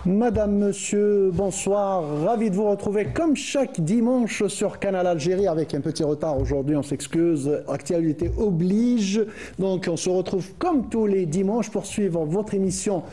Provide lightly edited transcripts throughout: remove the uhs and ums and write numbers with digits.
Madame, monsieur, bonsoir. Ravi de vous retrouver comme chaque dimanche sur Canal Algérie avec un petit retard aujourd'hui, on s'excuse, actualité oblige. Donc on se retrouve comme tous les dimanches pour suivre votre émission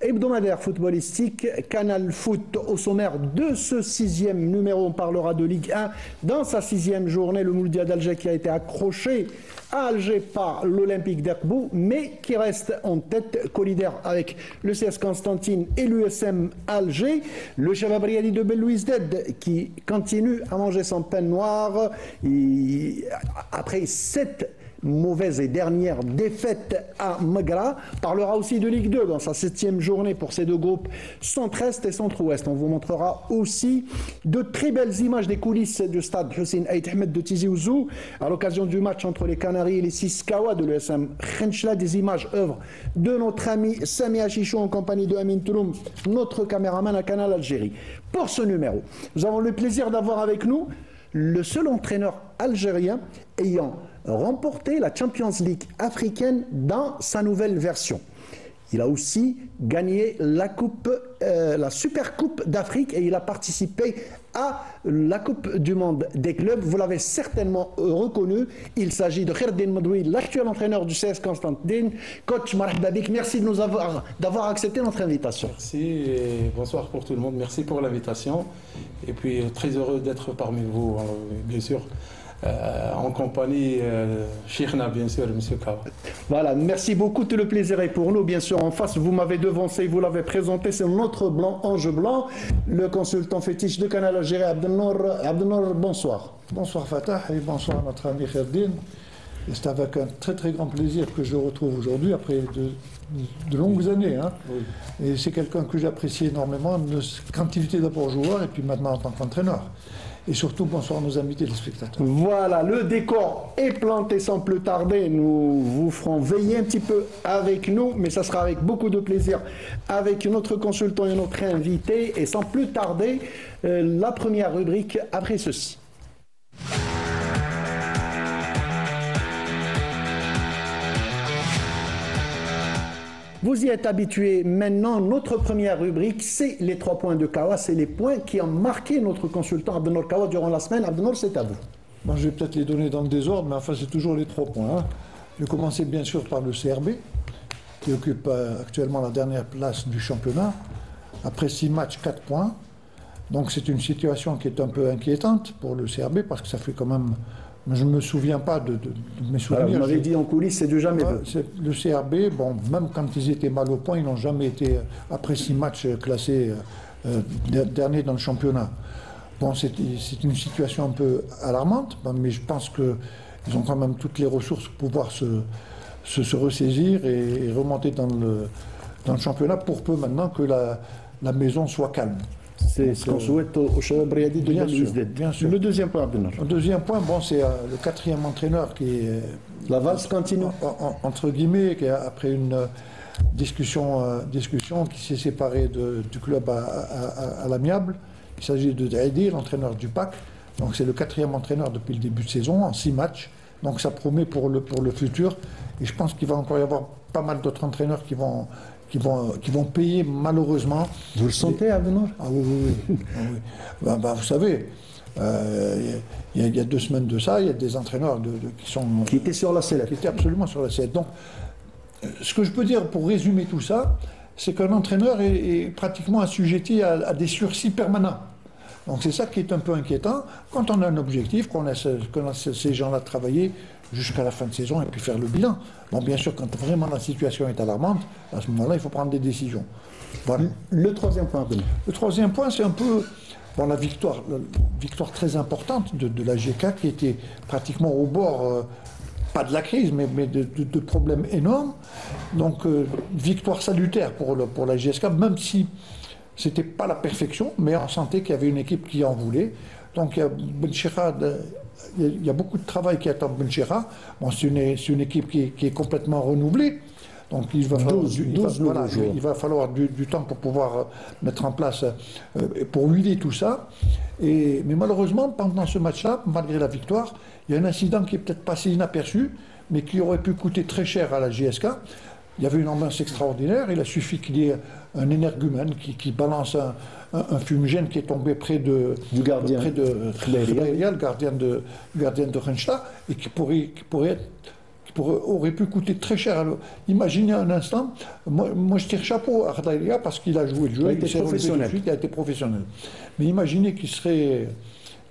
hebdomadaire footballistique, Canal Foot. Au sommaire de ce 6e numéro, on parlera de Ligue 1 dans sa 6e journée, le Mouldia d'Alger qui a été accroché à Alger par l'Olympique d'Erkbou, mais qui reste en tête, collidaire avec le CS Constantine et l'USM Alger. Le Shabab Riadi de Belouizdad qui continue à manger son pain noir après 7 mauvaise et dernière défaite à Magra. Parlera aussi de Ligue 2 dans sa 7e journée pour ces deux groupes centre-est et centre-ouest. On vous montrera aussi de très belles images des coulisses du stade Hussein Aït Ahmed de Tizi Ouzou à l'occasion du match entre les Canaries et les Siskawa de l'USM Khenchla. Des images œuvres de notre ami Sami Achichou en compagnie de Amin Touloum, notre caméraman à Canal Algérie. Pour ce numéro, nous avons le plaisir d'avoir avec nous le seul entraîneur algérien ayant remporté la Champions League africaine dans sa nouvelle version. Il a aussi gagné la Super Coupe d'Afrique et il a participé à la Coupe du Monde des clubs. Vous l'avez certainement reconnu. Il s'agit de Khaireddine Madoui, l'actuel entraîneur du CS Constantine. Coach Marhaba Bik, merci d'avoir accepté notre invitation. Merci et bonsoir pour tout le monde. Merci pour l'invitation. Et puis très heureux d'être parmi vous, bien sûr. En compagnie Cheikhna, bien sûr, M. Kawa. Voilà, merci beaucoup, tout le plaisir est pour nous. Bien sûr, en face, vous m'avez devancé, vous l'avez présenté, c'est notre blanc, ange blanc, le consultant fétiche de Canal Algérie, Abdelnour, bonsoir. Bonsoir Fatah et bonsoir notre ami Khaireddine. C'est avec un très très grand plaisir que je le retrouve aujourd'hui après de longues années. Hein. Oui. Et c'est quelqu'un que j'apprécie énormément quand il était d'abord joueur et puis maintenant en tant qu'entraîneur. Et surtout, bonsoir nos amis téléspectateurs. Voilà, le décor est planté sans plus tarder. Nous vous ferons veiller un petit peu avec nous, mais ça sera avec beaucoup de plaisir avec notre consultant et notre invité. Et sans plus tarder, la première rubrique après ceci. Vous y êtes habitués. Maintenant, notre première rubrique, c'est les 3 points de Kawa. C'est les points qui ont marqué notre consultant Abdelnour Kawa durant la semaine. Abdelnour, c'est à vous. Bon, je vais peut-être les donner dans le désordre, mais enfin, c'est toujours les 3 points. Hein. Je vais commencer bien sûr par le CRB, qui occupe actuellement la dernière place du championnat. Après 6 matchs, 4 points. Donc c'est une situation qui est un peu inquiétante pour le CRB, parce que ça fait quand même... Je ne me souviens pas de mes souvenirs. Vous m'avez dit en coulisses, c'est du jamais vu. Le CRB, bon, même quand ils étaient mal au point, ils n'ont jamais été, après 6 matchs, classés dernier dans le championnat. Bon, c'est une situation un peu alarmante, mais je pense qu'ils ont quand même toutes les ressources pour pouvoir se ressaisir et remonter dans le championnat pour peu maintenant que la maison soit calme. C'est ce qu'on souhaite au Shabab Riadi de Belouizdad. Bien sûr. Le deuxième point, Abdelnour. Le deuxième point, bon, c'est le 4e entraîneur qui est... La valse continue. Entre guillemets, qui après une discussion qui s'est séparé du club à l'amiable. Il s'agit de Daidi, l'entraîneur du PAC. Donc c'est le 4e entraîneur depuis le début de saison, en 6 matchs. Donc ça promet pour le futur. Et je pense qu'il va encore y avoir pas mal d'autres entraîneurs qui vont payer malheureusement. Vous le sentez, Abdelnour? Ah oui. Ah oui. Vous savez, il y a 2 semaines de ça, il y a des entraîneurs qui étaient sur la sellette. Qui étaient absolument sur la sellette. Donc, ce que je peux dire pour résumer tout ça, c'est qu'un entraîneur est pratiquement assujetti à des sursis permanents. Donc c'est ça qui est un peu inquiétant. Quand on a un objectif, qu'on laisse ces gens-là travailler jusqu'à la fin de saison et puis faire le bilan. Bon, bien sûr, quand vraiment la situation est alarmante, à ce moment-là, il faut prendre des décisions. Voilà. Le 3e point, Abdelnour. Le 3e point, c'est un peu la victoire très importante de la GK qui était pratiquement au bord, pas de la crise, mais de problèmes énormes. Donc, victoire salutaire pour la GSK, même si c'était pas la perfection, mais on sentait qu'il y avait une équipe qui en voulait. Donc, il y a beaucoup de travail qui attend Benchera. Bon, c'est une équipe qui est complètement renouvelée. Donc il va falloir du temps pour pouvoir mettre en place, pour huiler tout ça. Mais malheureusement, pendant ce match-là, malgré la victoire, il y a un incident qui est peut-être passé inaperçu, mais qui aurait pu coûter très cher à la GSK. il y avait une ambiance extraordinaire. Il a suffi qu'il y ait un énergumène qui balance un fumigène qui est tombé près du gardien, près de Khleiria, le gardien de Rennstedt, et qui aurait pu coûter très cher. Alors, imaginez un instant, moi je tire chapeau à Khleiria parce qu'il a joué le jeu, il s'est professionnel. Il a été professionnel. Mais imaginez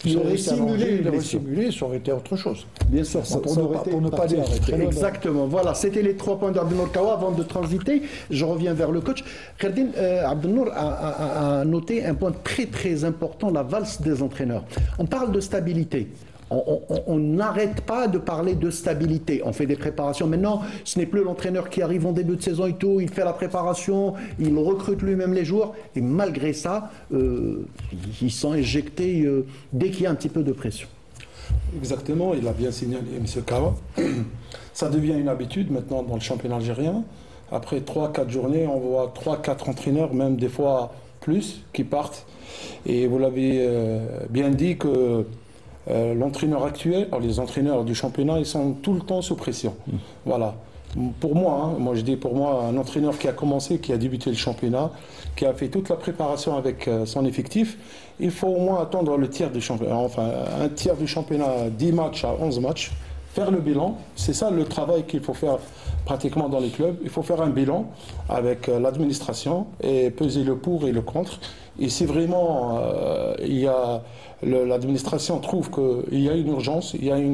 il aurait simulé, ça aurait été autre chose. Bien sûr, pour ne pas dire. Exactement. Voilà, c'était les 3 points d'Abdelnour Kawa. Avant de transiter, je reviens vers le coach. Kherdin, Abdelnour a noté un point très très important, la valse des entraîneurs. On parle de stabilité. On n'arrête pas de parler de stabilité. On fait des préparations. Maintenant, ce n'est plus l'entraîneur qui arrive en début de saison et tout. Il fait la préparation, il recrute lui-même les joueurs. Et malgré ça, ils sont éjectés dès qu'il y a un petit peu de pression. Exactement, il a bien signalé M. Kawa. Ça devient une habitude maintenant dans le championnat algérien. Après 3-4 journées, on voit 3-4 entraîneurs, même des fois plus, qui partent. Et vous l'avez bien dit que l'entraîneur actuel, les entraîneurs du championnat, ils sont tout le temps sous pression. Voilà. Pour moi, je dis pour moi, un entraîneur qui a commencé, qui a débuté le championnat, qui a fait toute la préparation avec son effectif, il faut au moins attendre le tiers du championnat, enfin un tiers du championnat, 10 matchs à 11 matchs, faire le bilan. C'est ça le travail qu'il faut faire pratiquement dans les clubs. Il faut faire un bilan avec l'administration et peser le pour et le contre. Et si vraiment l'administration trouve qu'il y a une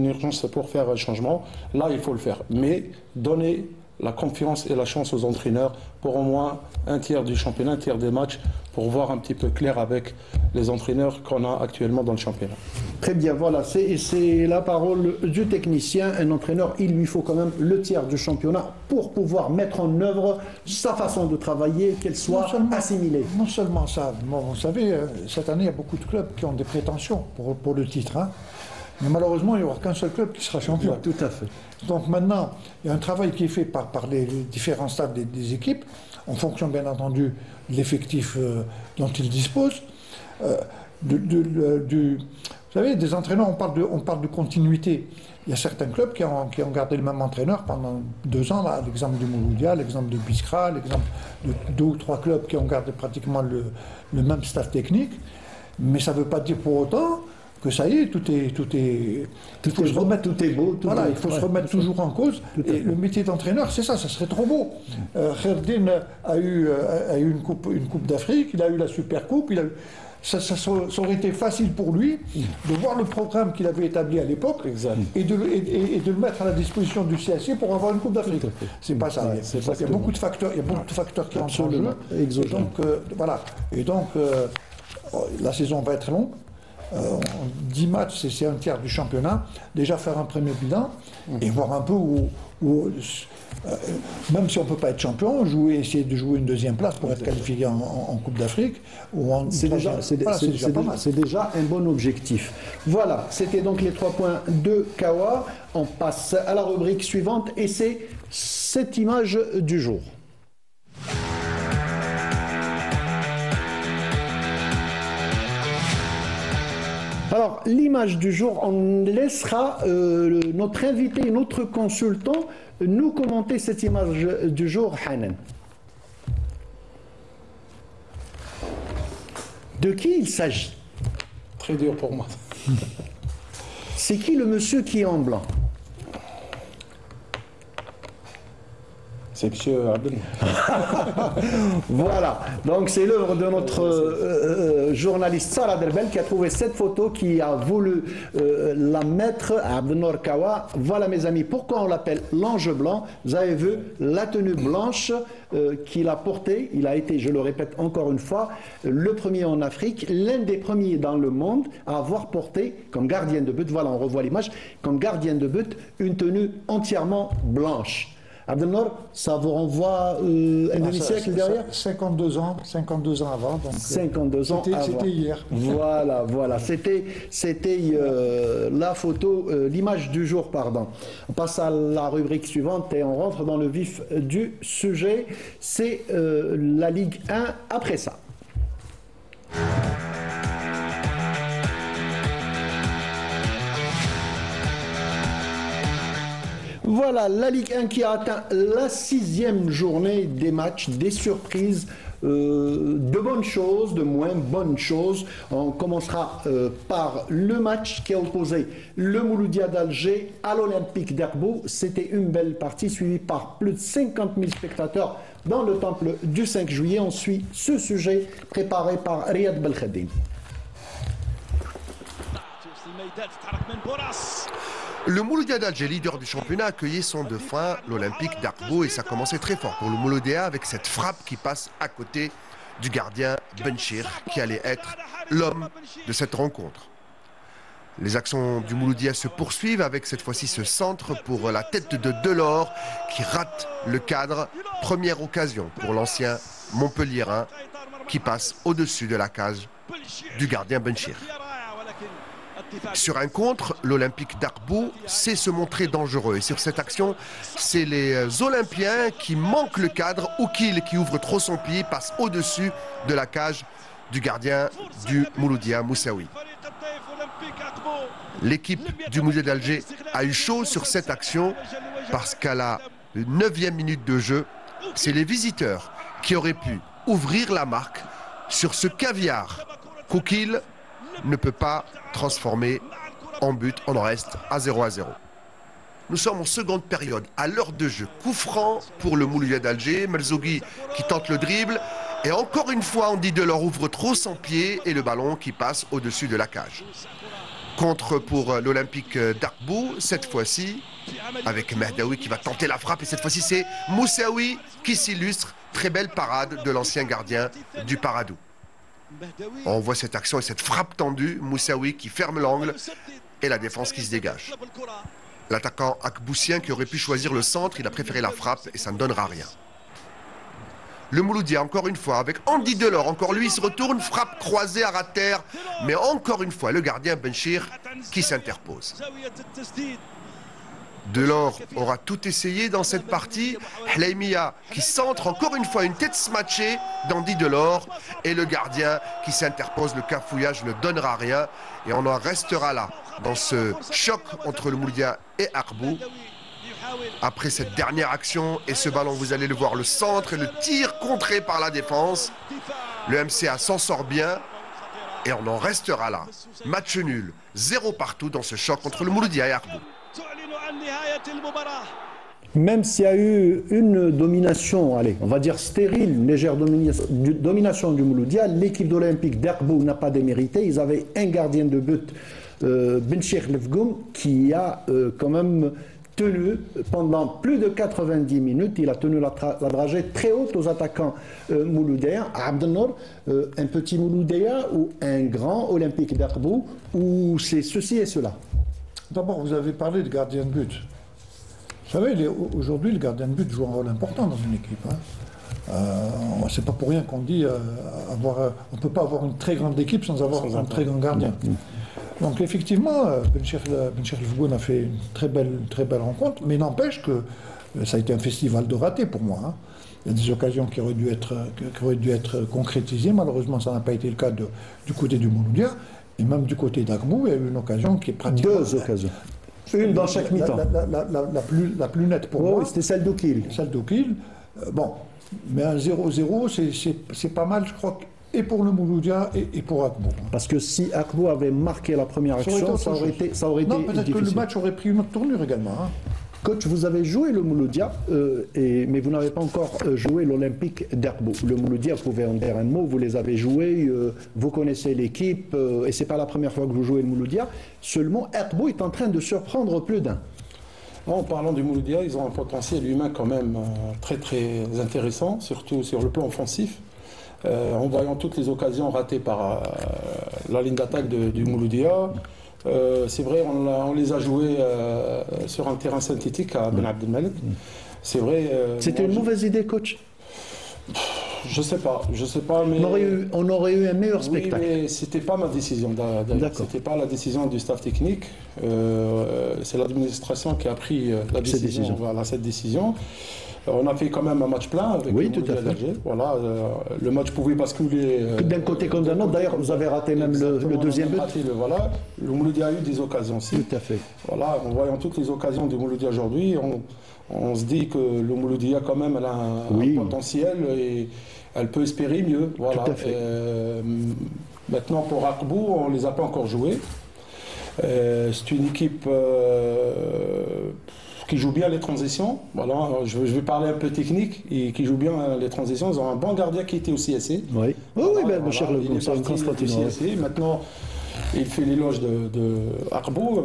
urgence pour faire un changement, là il faut le faire. Mais donner la confiance et la chance aux entraîneurs pour au moins un tiers du championnat, un tiers des matchs, pour voir un petit peu clair avec les entraîneurs qu'on a actuellement dans le championnat. Très bien, voilà, c'est la parole du technicien. Un entraîneur, il lui faut quand même le tiers du championnat pour pouvoir mettre en œuvre sa façon de travailler, qu'elle soit assimilée. Non seulement ça, vous savez, cette année, il y a beaucoup de clubs qui ont des prétentions pour le titre. Hein. Mais malheureusement, il n'y aura qu'un seul club qui sera champion. Tout à fait. Donc maintenant, il y a un travail qui est fait par les différents stades des équipes, en fonction bien entendu de l'effectif dont ils disposent. Vous savez, des entraîneurs, on parle de continuité. Il y a certains clubs qui ont gardé le même entraîneur pendant 2 ans, là, l'exemple du Mouloudia, l'exemple de Biskra, l'exemple de 2 ou 3 clubs qui ont gardé pratiquement le même staff technique. Mais ça ne veut pas dire pour autant que ça y est, tout est beau. Voilà, il faut se remettre toujours en cause. Et le métier d'entraîneur, c'est ça serait trop beau. Kherdin a eu une coupe d'Afrique, il a eu la Super Coupe, ça aurait été facile pour lui de voir le programme qu'il avait établi à l'époque et de le mettre à la disposition du CSC pour avoir une Coupe d'Afrique. C'est pas ça. Il y a beaucoup de facteurs qui entrent en jeu. Et donc, voilà. Et donc, la saison va être longue. 10 matchs, c'est un tiers du championnat. Déjà faire un premier bilan et voir un peu où même si on ne peut pas être champion, essayer de jouer une deuxième place pour être qualifié en Coupe d'Afrique. C'est déjà un bon objectif. Voilà, c'était donc les 3 points de Kawa. On passe à la rubrique suivante et c'est cette image du jour. Alors, l'image du jour, on laissera notre invité, notre consultant, nous commenter cette image du jour, Hanan. De qui il s'agit? Très dur pour moi. C'est qui le monsieur qui est en blanc? C'est M. Abdel. Voilà, donc c'est l'œuvre de notre journaliste Sarah Derbel qui a trouvé cette photo, qui a voulu la mettre à Abdelnour Kawa. Voilà mes amis, pourquoi on l'appelle l'ange blanc? Vous avez vu la tenue blanche qu'il a portée. Il a été, je le répète encore une fois, le premier en Afrique, l'un des premiers dans le monde à avoir porté comme gardien de but, voilà on revoit l'image, comme gardien de but, une tenue entièrement blanche. Abdelnour, ça vous renvoie un demi-siècle derrière? 52 ans avant. Donc 52 ans avant. C'était hier. Voilà. C'était la photo, l'image du jour, pardon. On passe à la rubrique suivante et on rentre dans le vif du sujet. C'est la Ligue 1 après ça. Voilà, la Ligue 1 qui a atteint la 6e journée des matchs, des surprises, de bonnes choses, de moins bonnes choses. On commencera par le match qui a opposé le Mouloudia d'Alger à l'Olympique d'Herbout. C'était une belle partie suivie par plus de 50 000 spectateurs dans le temple du 5 juillet. On suit ce sujet préparé par Riyad Belkhadim. Le Mouloudia d'Alger, leader du championnat, a accueilli son dauphin, l'Olympique d'Herbout, et ça a commencé très fort pour le Mouloudia avec cette frappe qui passe à côté du gardien Benchir, qui allait être l'homme de cette rencontre. Les actions du Mouloudia se poursuivent avec cette fois-ci ce centre pour la tête de Delors qui rate le cadre. Première occasion pour l'ancien Montpelliérain qui passe au-dessus de la cage du gardien Benchir. Sur un contre, l'Olympique d'Herbout sait se montrer dangereux. Et sur cette action, c'est les Olympiens qui manquent le cadre. Oukil qui ouvre trop son pied, passe au-dessus de la cage du gardien du Mouloudia, Moussaoui. L'équipe du Mouloudia d'Alger a eu chaud sur cette action parce qu'à la 9e minute de jeu, c'est les visiteurs qui auraient pu ouvrir la marque sur ce caviar qu'Oukil ne peut pas transformer en but. On en reste à 0-0. Nous sommes en seconde période, à l'heure de jeu. Coup franc pour le Mouloudia d'Alger. Merzougui qui tente le dribble. Et encore une fois, Andy Delors ouvre trop son pied et le ballon qui passe au-dessus de la cage. Contre pour l'Olympique d'Herbout, cette fois-ci, avec Mehdaoui qui va tenter la frappe. Et cette fois-ci, c'est Moussaoui qui s'illustre. Très belle parade de l'ancien gardien du Paradou. On voit cette action et cette frappe tendue, Moussaoui qui ferme l'angle et la défense qui se dégage. L'attaquant Akboussien qui aurait pu choisir le centre, il a préféré la frappe et ça ne donnera rien. Le Mouloudia, encore une fois, avec Andy Delors, encore lui, il se retourne, frappe croisée à ras de terre, mais encore une fois, le gardien Benchir qui s'interpose. Delors aura tout essayé dans cette partie. Hleimia qui centre encore une fois une tête smatchée d'Andy Delors. Et le gardien qui s'interpose, le cafouillage ne donnera rien. Et on en restera là, dans ce choc entre le Mouloudia et Herbout. Après cette dernière action et ce ballon, vous allez le voir, le centre et le tir contré par la défense. Le MCA s'en sort bien. Et on en restera là. Match nul, 0 partout dans ce choc entre le Mouloudia et Herbout. Même s'il y a eu une domination, allez, on va dire stérile, une légère domination du Mouloudia, l'équipe d'Olympique d'Herbout n'a pas démérité. Ils avaient un gardien de but, Benchir Lefgoum, qui a quand même tenu pendant plus de 90 minutes. Il a tenu la dragée très haute aux attaquants mouloudéens. Abdelnour, un petit Mouloudéen ou un grand Olympique d'Herbout, ou c'est ceci et cela? D'abord, vous avez parlé de gardien de but. Vous savez, aujourd'hui, le gardien de but joue un rôle important dans une équipe. C'est pas pour rien qu'on dit on ne peut pas avoir une très grande équipe sans avoir un très grand gardien. Donc effectivement, Benchir Lefgoum a fait une très belle rencontre, mais n'empêche que ça a été un festival de ratés pour moi. Il y a des occasions qui auraient dû être concrétisées. Malheureusement, ça n'a pas été le cas du côté du Mouloudia. Et même du côté d'Herbout, il y a eu une occasion qui est pratiquement... 2 occasions. Une dans chaque mi-temps. La plus nette pour moi. Oui, c'était celle d'Oukil. Celle d'Oukil. Bon, mais un 0-0, c'est pas mal, je crois, et pour le Mouloudia et pour Herbout. Parce que si Herbout avait marqué la première action, ça aurait été difficile. Non, peut-être que le match aurait pris une autre tournure également. Coach, vous avez joué le Mouloudia, mais vous n'avez pas encore joué l'Olympique d'Herbout. Le Mouloudia, vous pouvez en dire un mot, vous les avez joués, vous connaissez l'équipe, et ce n'est pas la première fois que vous jouez le Mouloudia. Seulement, Herbout est en train de surprendre plus d'un. En parlant du Mouloudia, ils ont un potentiel humain quand même très très intéressant, surtout sur le plan offensif. En voyant toutes les occasions ratées par la ligne d'attaque du Mouloudia. C'est vrai, on les a joués sur un terrain synthétique à Ben Abdelmalek. C'est vrai. C'était une mauvaise idée, coach? Je sais pas, mais on aurait eu un meilleur spectacle. Oui, mais c'était pas ma décision. C'était pas la décision du staff technique. C'est l'administration qui a pris cette décision. On a fait quand même un match plein avec Oui, le tout à fait. d'Alger. Voilà, le match pouvait basculer. D'un côté comme d'un autre. D'ailleurs, vous avez raté même le deuxième but. Voilà, le Mouloudi a eu des occasions aussi. Tout à fait. Voilà, en voyant toutes les occasions du Mouloudi aujourd'hui, on se dit que le Mouloudi a quand même elle a un potentiel et elle peut espérer mieux. Voilà. Tout à fait. Maintenant pour Aqbou, on ne les a pas encore joués. C'est une équipe qui joue bien les transitions. Voilà, je vais parler un peu technique et qui joue bien les transitions. Ils ont un bon gardien qui était au CSC. Oui, Voilà, cher il est parti Constantino. du CSC. Maintenant, il fait l'éloge de Aqbou.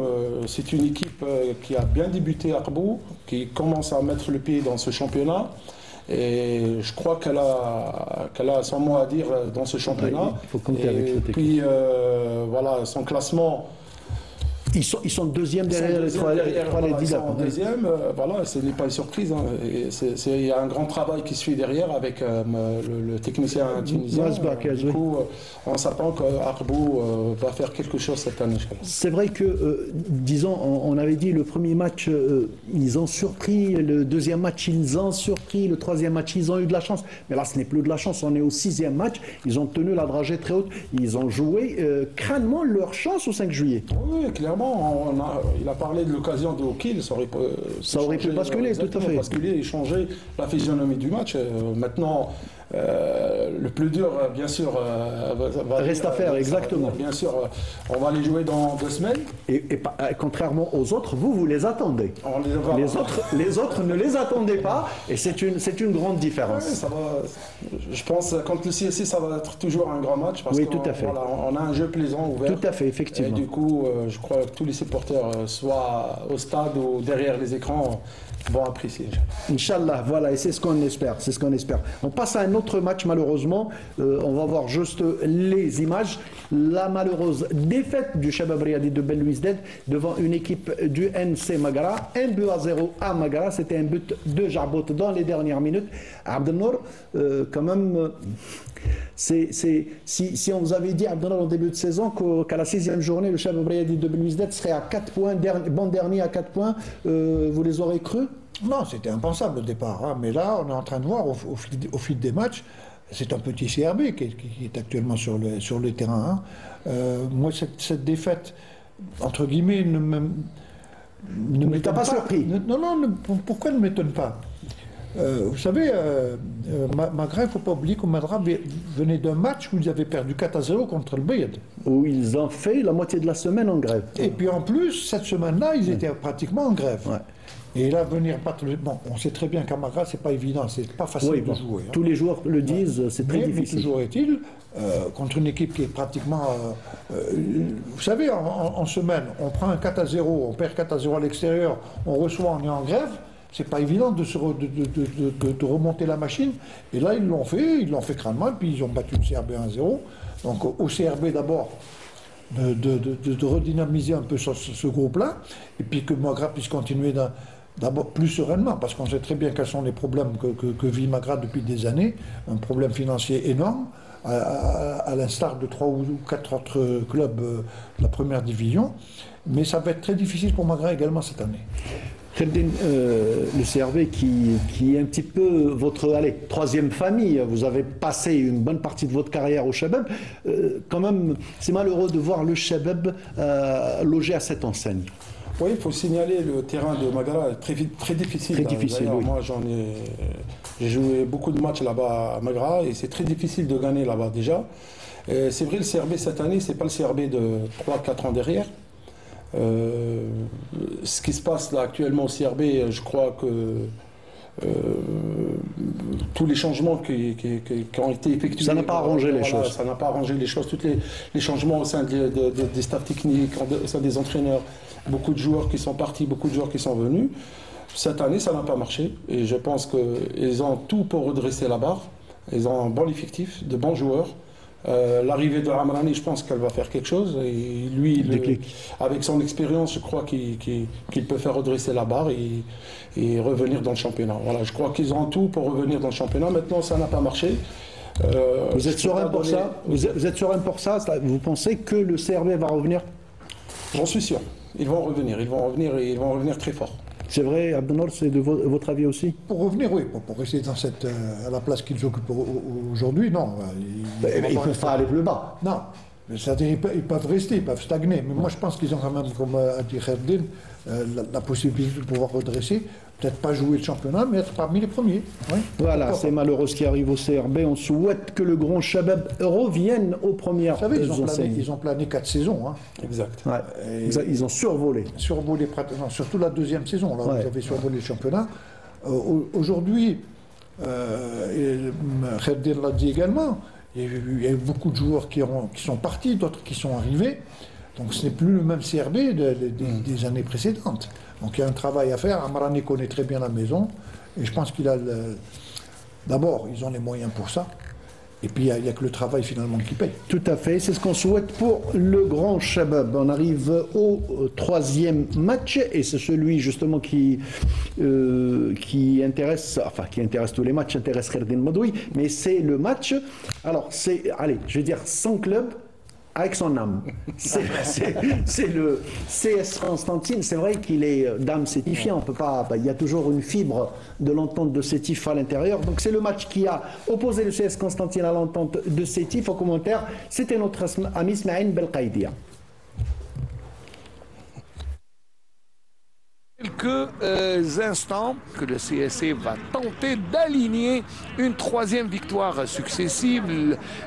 C'est une équipe qui a bien débuté Aqbou, qui commence à mettre le pied dans ce championnat. Et je crois qu'elle a son mot à dire dans ce championnat. Ouais, il faut compter avec cette équipe. Puis voilà, son classement. Ils sont deuxième derrière les trois candidats. Deuxième, voilà, ce n'est pas une surprise. Hein. Il y a un grand travail qui se fait derrière avec le technicien tunisien. Du coup, on s'attend qu'Aqbou va faire quelque chose cette année. C'est vrai que, disons, on avait dit le premier match, ils ont surpris, le deuxième match, ils ont surpris, le troisième match, ils ont eu de la chance. Mais là, ce n'est plus de la chance, on est au sixième match, ils ont tenu la dragée très haute, ils ont joué crânement leur chance au 5 juillet. Oui, clairement. Il a parlé de l'occasion de O'Kill, ça aurait pu basculer, tout à fait. Basculer et changer la physionomie du match. Maintenant, le plus dur, bien sûr, reste à faire, exactement. Bien sûr, on va les jouer dans 2 semaines. Et contrairement aux autres, vous les attendez. Les autres ne les attendaient pas, et c'est une grande différence. Ouais, ça va, je pense contre le CSC, ça va être toujours un grand match. Parce tout à fait. Voilà, on a un jeu plaisant, ouvert. Tout à fait, effectivement. Et du coup, je crois que tous les supporters, soit au stade ou derrière les écrans, vont apprécier. Inch'Allah, voilà, et c'est ce qu'on espère, On passe à un autre match, malheureusement. On va voir juste les images. La malheureuse défaite du Shabab Riadi de Ben Louizdad devant une équipe du NC Magara. 1-0 à Magara, c'était un but de Jarbout dans les dernières minutes. Abdelnour, quand même... Si on vous avait dit, Abdelnour, en début de saison, qu'à la 6e journée, le Shabab Riadi de Ben Louizdad serait à 4 points, bon dernier à 4 points, vous les aurez cru? Non, c'était impensable au départ. Hein. Mais là, on est en train de voir au fil des matchs, c'est un petit CRB qui est actuellement sur le terrain. Hein. Moi, cette défaite, entre guillemets, ne t'a pas surpris? Pourquoi ne m'étonne pas? Vous savez, Magra, il ne faut pas oublier que Magra venait d'un match où ils avaient perdu 4-0 contre le Bayad. Où ils ont fait la moitié de la semaine en grève. Et puis en plus, cette semaine-là, ils étaient pratiquement en grève. Ouais. Et là, venir battre bon, on sait très bien qu'à Magra, c'est pas évident, c'est pas facile de jouer. Hein. Tous les joueurs le disent, c'est très difficile. Mais toujours est-il, contre une équipe qui est pratiquement... vous savez, en semaine, on prend un 4-0, on perd 4-0 à l'extérieur, on reçoit, on est en grève. C'est pas évident de remonter la machine. Et là, ils l'ont fait crânement, et puis ils ont battu le CRB 1-0. Donc au CRB d'abord, de redynamiser un peu ce groupe-là, et puis que Magra puisse continuer d'abord plus sereinement, parce qu'on sait très bien quels sont les problèmes que vit Magra depuis des années, un problème financier énorme, à l'instar de 3 ou 4 autres clubs de la première division. Mais ça va être très difficile pour Magra également cette année. Le CRB qui est un petit peu votre troisième famille, vous avez passé une bonne partie de votre carrière au Shabab, quand même c'est malheureux de voir le Shabab logé à cette enseigne. Oui, il faut signaler le terrain de Magara, très difficile. Très difficile, oui. Moi j'ai joué beaucoup de matchs là-bas à Magara et c'est très difficile de gagner là-bas déjà. C'est vrai, le CRB cette année, c'est pas le CRB de 3-4 ans derrière. Ce qui se passe là actuellement au CRB, je crois que tous les changements qui ont été effectués, ça n'a pas arrangé les choses. Ça n'a pas arrangé les choses. Tous les changements au sein des staffs techniques, au sein des entraîneurs, beaucoup de joueurs qui sont partis, beaucoup de joueurs qui sont venus. Cette année, ça n'a pas marché. Et je pense qu'ils ont tout pour redresser la barre. Ils ont un bon effectif, de bons joueurs. L'arrivée de Amrani, je pense qu'elle va faire quelque chose. Et lui, avec son expérience, je crois qu'il peut faire redresser la barre et revenir dans le championnat. Voilà, je crois qu'ils ont tout pour revenir dans le championnat. Maintenant, ça n'a pas marché. Vous êtes serein pour ça? Vous êtes serein pour ça? Vous pensez que le CRB va revenir? J'en suis sûr. Ils vont revenir et ils vont revenir très fort. C'est vrai, Abdelnour, c'est de votre avis aussi? Pour revenir, oui, pour rester dans à la place qu'ils occupent aujourd'hui, non. Ils ne peuvent pas aller plus bas. Non. C'est-à-dire ils peuvent rester, ils peuvent stagner. Mais moi, je pense qu'ils ont quand même, comme a dit Kherdin, la possibilité de pouvoir redresser. Peut-être pas jouer le championnat, mais être parmi les premiers. Oui. Voilà, c'est malheureux ce qui arrive au CRB. On souhaite que le grand Shabab revienne aux premières. Vous savez, ils ont plané 4 saisons. Hein. Exact. Ouais. Ils ont survolé. Survolé, non, surtout la deuxième saison. Là, ouais. Vous avez survolé le championnat. Aujourd'hui, Kherdin l'a dit également, il y a eu beaucoup de joueurs qui sont partis, d'autres qui sont arrivés. Donc ce n'est plus le même CRB des années précédentes. Donc il y a un travail à faire. Amrani connaît très bien la maison. Et je pense qu'il a d'abord, ils ont les moyens pour ça. Et puis il n'y a que le travail finalement qui paye. Tout à fait, c'est ce qu'on souhaite pour le grand Shabab. On arrive au troisième match et c'est celui justement qui intéresse, enfin qui intéresse tous les matchs, intéresse Kherdin Madoui, mais c'est le match, alors c'est, allez, je vais dire 100 clubs avec son âme. C'est le CS Constantine. C'est vrai qu'il est d'âme sétifiée. On peut pas. Il y a toujours une fibre de l'entente de Sétif à l'intérieur. Donc c'est le match qui a opposé le CS Constantine à l'entente de Sétif. Au commentaire, c'était notre ami Smaïn Belkaïdia. Quelques instants que le CSC va tenter d'aligner une troisième victoire successive.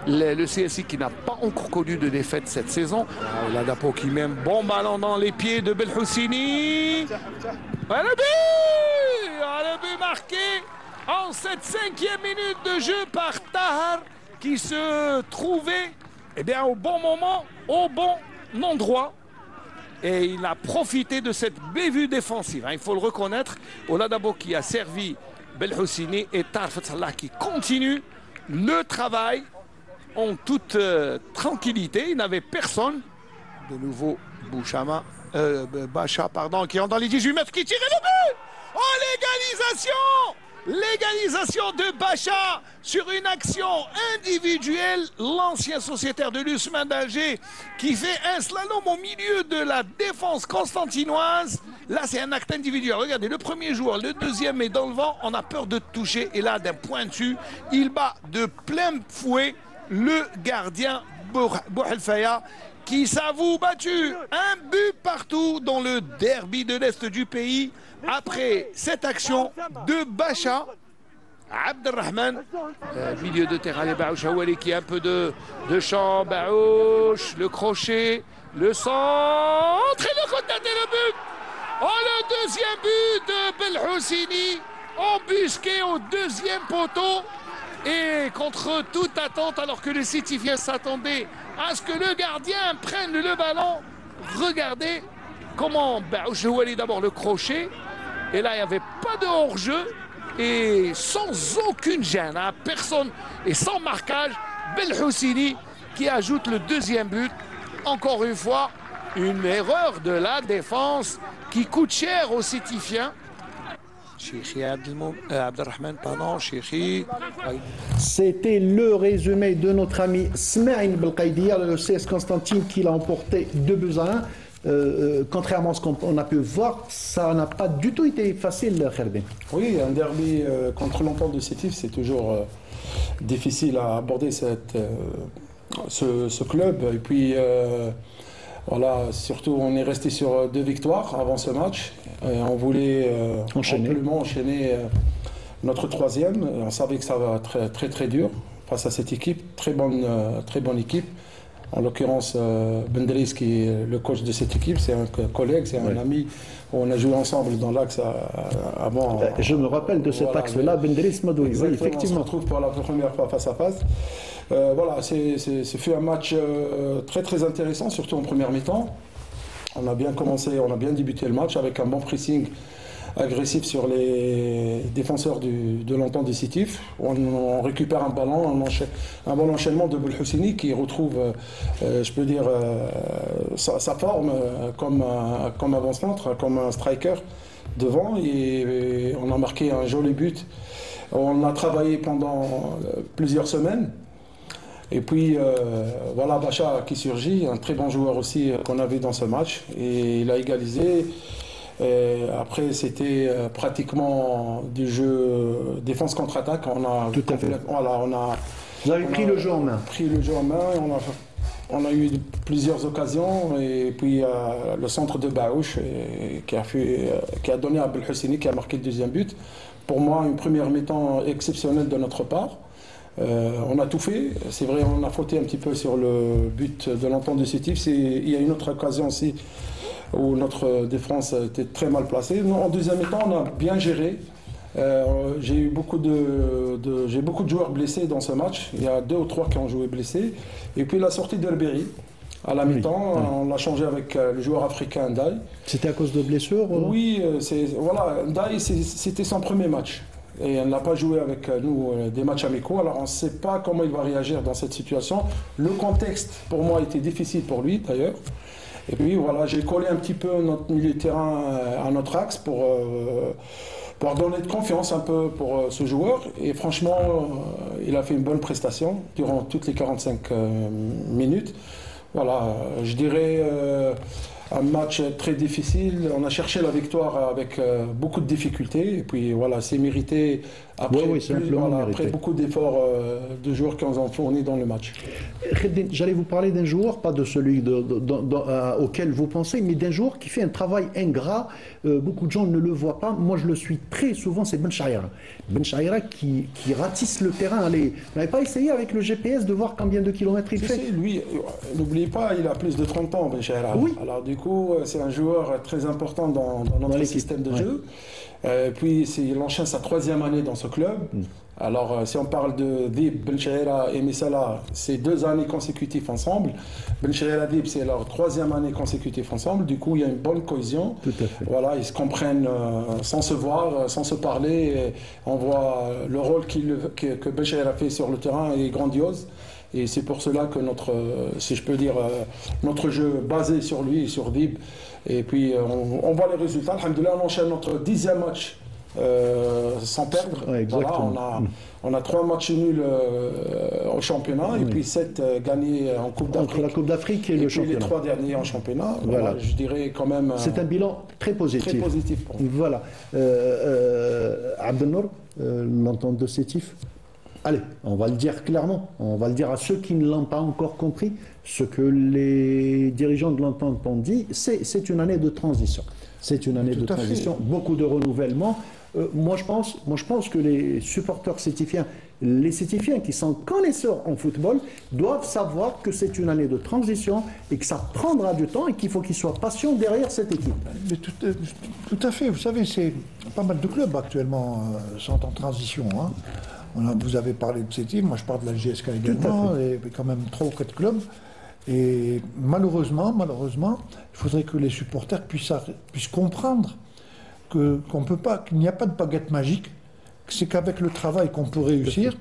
Le CSC qui n'a pas encore connu de défaite cette saison. Oladapo qui met un bon ballon dans les pieds de Belhoussini. Le but marqué en cette 5e minute de jeu par Tahar qui se trouvait au bon moment, au bon endroit. Et il a profité de cette bévue défensive. Il faut le reconnaître. Oladapo qui a servi Belhoussini et Tarfet Salah qui continue le travail en toute tranquillité. Il n'avait personne. De nouveau, Bacha, qui entre dans les 18 mètres, qui tire le but. Oh, l'égalisation de Bacha sur une action individuelle. L'ancien sociétaire de l'Usman d'Alger qui fait un slalom au milieu de la défense constantinoise. Là, c'est un acte individuel. Regardez, le premier joueur, le deuxième est dans le vent. On a peur de toucher. Et là, d'un point dessus, il bat de plein fouet le gardien Bouhelfaya qui s'avoue battu. Un but partout dans le derby de l'Est du pays. Après cette action de Bacha, Abdelrahman, milieu de terrain, les Baouch Hawali qui a un peu de champ, Baouch, le crochet, le centre et le côté et le but. Oh, le deuxième but de Belhoussini, embusqué au deuxième poteau et contre toute attente alors que le Sétifien s'attendait à ce que le gardien prenne le ballon. Regardez comment Baouch Hawali d'abord le crochet. Et là, il n'y avait pas de hors-jeu et sans aucune gêne, personne et sans marquage, Belhoussini qui ajoute le deuxième but. Encore une fois, une erreur de la défense qui coûte cher aux Sétifiens. Abdelrahman, pardon, Cheikhi. C'était le résumé de notre ami Smaïn Belkaïdia, le CS Constantine qui l'a emporté 2-1. Contrairement à ce qu'on a pu voir, ça n'a pas du tout été facile, Kherdin. Oui, un derby contre l'entente de Sétif, c'est toujours difficile à aborder ce club. Et puis, voilà, surtout, on est resté sur 2 victoires avant ce match. On voulait enchaîner notre 3e. On savait que ça va être très, très dur face à cette équipe, très bonne équipe. En l'occurrence, Bendris, qui est le coach de cette équipe, c'est un collègue, c'est un ami. On a joué ensemble dans l'axe avant. Je me rappelle de cet axe-là, Bendris Madoui. Oui, effectivement. On se retrouve pour la première fois face à face. Voilà, c'est fait un match très très intéressant, surtout en première mi-temps. On a bien commencé, on a bien débuté le match avec un bon pressing agressif sur les défenseurs de l'entente des Sétif. On récupère un ballon, un bon enchaînement de Belhoussini qui retrouve, je peux dire, sa forme comme avant-centre, comme un striker devant. Et on a marqué un joli but. On a travaillé pendant plusieurs semaines. Et puis, voilà Bacha qui surgit, un très bon joueur aussi qu'on a vu dans ce match. Et il a égalisé. Et après, c'était pratiquement du jeu défense contre-attaque. Tout à fait. Voilà, Vous avez pris le jeu en main. Pris le jeu en main. On a eu plusieurs occasions. Et puis le centre de Baouch qui a donné à Abdel Houssini qui a marqué le deuxième but. Pour moi, une première mi-temps exceptionnelle de notre part. On a tout fait. C'est vrai, on a fauté un petit peu sur le but de l'entente de Sétif. Il y a une autre occasion aussi où notre défense était très mal placée. En deuxième mi-temps, on a bien géré. J'ai eu beaucoup de joueurs blessés dans ce match. Il y a 2 ou 3 qui ont joué blessés. Et puis la sortie d'Herberi à la mi-temps, on l'a changé avec le joueur africain Ndaye. C'était à cause de blessures? Oui, voilà, Ndaye, c'était son premier match. Et elle n'a pas joué avec nous des matchs amicaux. Alors on ne sait pas comment il va réagir dans cette situation. Le contexte, pour moi, était difficile pour lui d'ailleurs. Et puis voilà, j'ai collé un petit peu notre milieu de terrain à notre axe pour donner de confiance un peu pour ce joueur. Et franchement, il a fait une bonne prestation durant toutes les 45 minutes. Voilà, je dirais un match très difficile. On a cherché la victoire avec beaucoup de difficultés. Et puis voilà, c'est mérité après, après beaucoup d'efforts de joueurs qui ont fourni dans le match. J'allais vous parler d'un joueur, pas de celui auquel vous pensez, mais d'un joueur qui fait un travail ingrat. Beaucoup de gens ne le voient pas. Moi, je le suis très souvent, c'est Ben Chaïra. Ben Chaïra qui ratisse le terrain. Allez, vous n'avez pas essayé avec le GPS de voir combien de kilomètres il fait? Lui, n'oubliez pas, il a plus de 30 ans, Ben Chaïra. Oui. Alors du coup, c'est un joueur très important dans notre système de jeu. Puis il enchaîne sa 3e année dans ce club. Alors si on parle de Dib, Ben Chaïra et Messala, c'est 2 années consécutives ensemble. Ben Chaïra Dib, c'est leur 3e année consécutive ensemble. Du coup, il y a une bonne cohésion. Tout à fait. Voilà, ils se comprennent sans se voir, sans se parler. Et on voit le rôle que Ben Chaïra fait sur le terrain est grandiose. Et c'est pour cela que si je peux dire, notre jeu basé sur lui et sur Dib. Et puis on voit les résultats. Alhamdoulilah, on enchaîne notre 10e match sans perdre. Ouais, exactement. Voilà, on a 3 matchs nuls au championnat et puis 7 gagnés en Coupe d'Afrique. Entre la Coupe d'Afrique et le championnat. Les 3 derniers en championnat. Voilà. Je dirais quand même. C'est un bilan très positif. Très positif pour nous. Voilà. Abdelnour, l'entente de Sétif. Allez, on va le dire clairement, on va le dire à ceux qui ne l'ont pas encore compris, ce que les dirigeants de l'entente ont dit, c'est une année de transition. C'est une année de transition, beaucoup de renouvellement. Moi, je pense que les supporters sétifiens, les sétifiens qui sont connaisseurs en football, doivent savoir que c'est une année de transition et que ça prendra du temps et qu'il faut qu'ils soient patients derrière cette équipe. Mais tout à fait, vous savez, c'est pas mal de clubs actuellement sont en transition. Hein. Vous avez parlé de Sétif, moi je parle de la GSK également, et quand même 3 ou 4 clubs. Et malheureusement, il faudrait que les supporters puissent comprendre qu'il n'y a pas de baguette magique, que c'est qu'avec le travail qu'on peut réussir.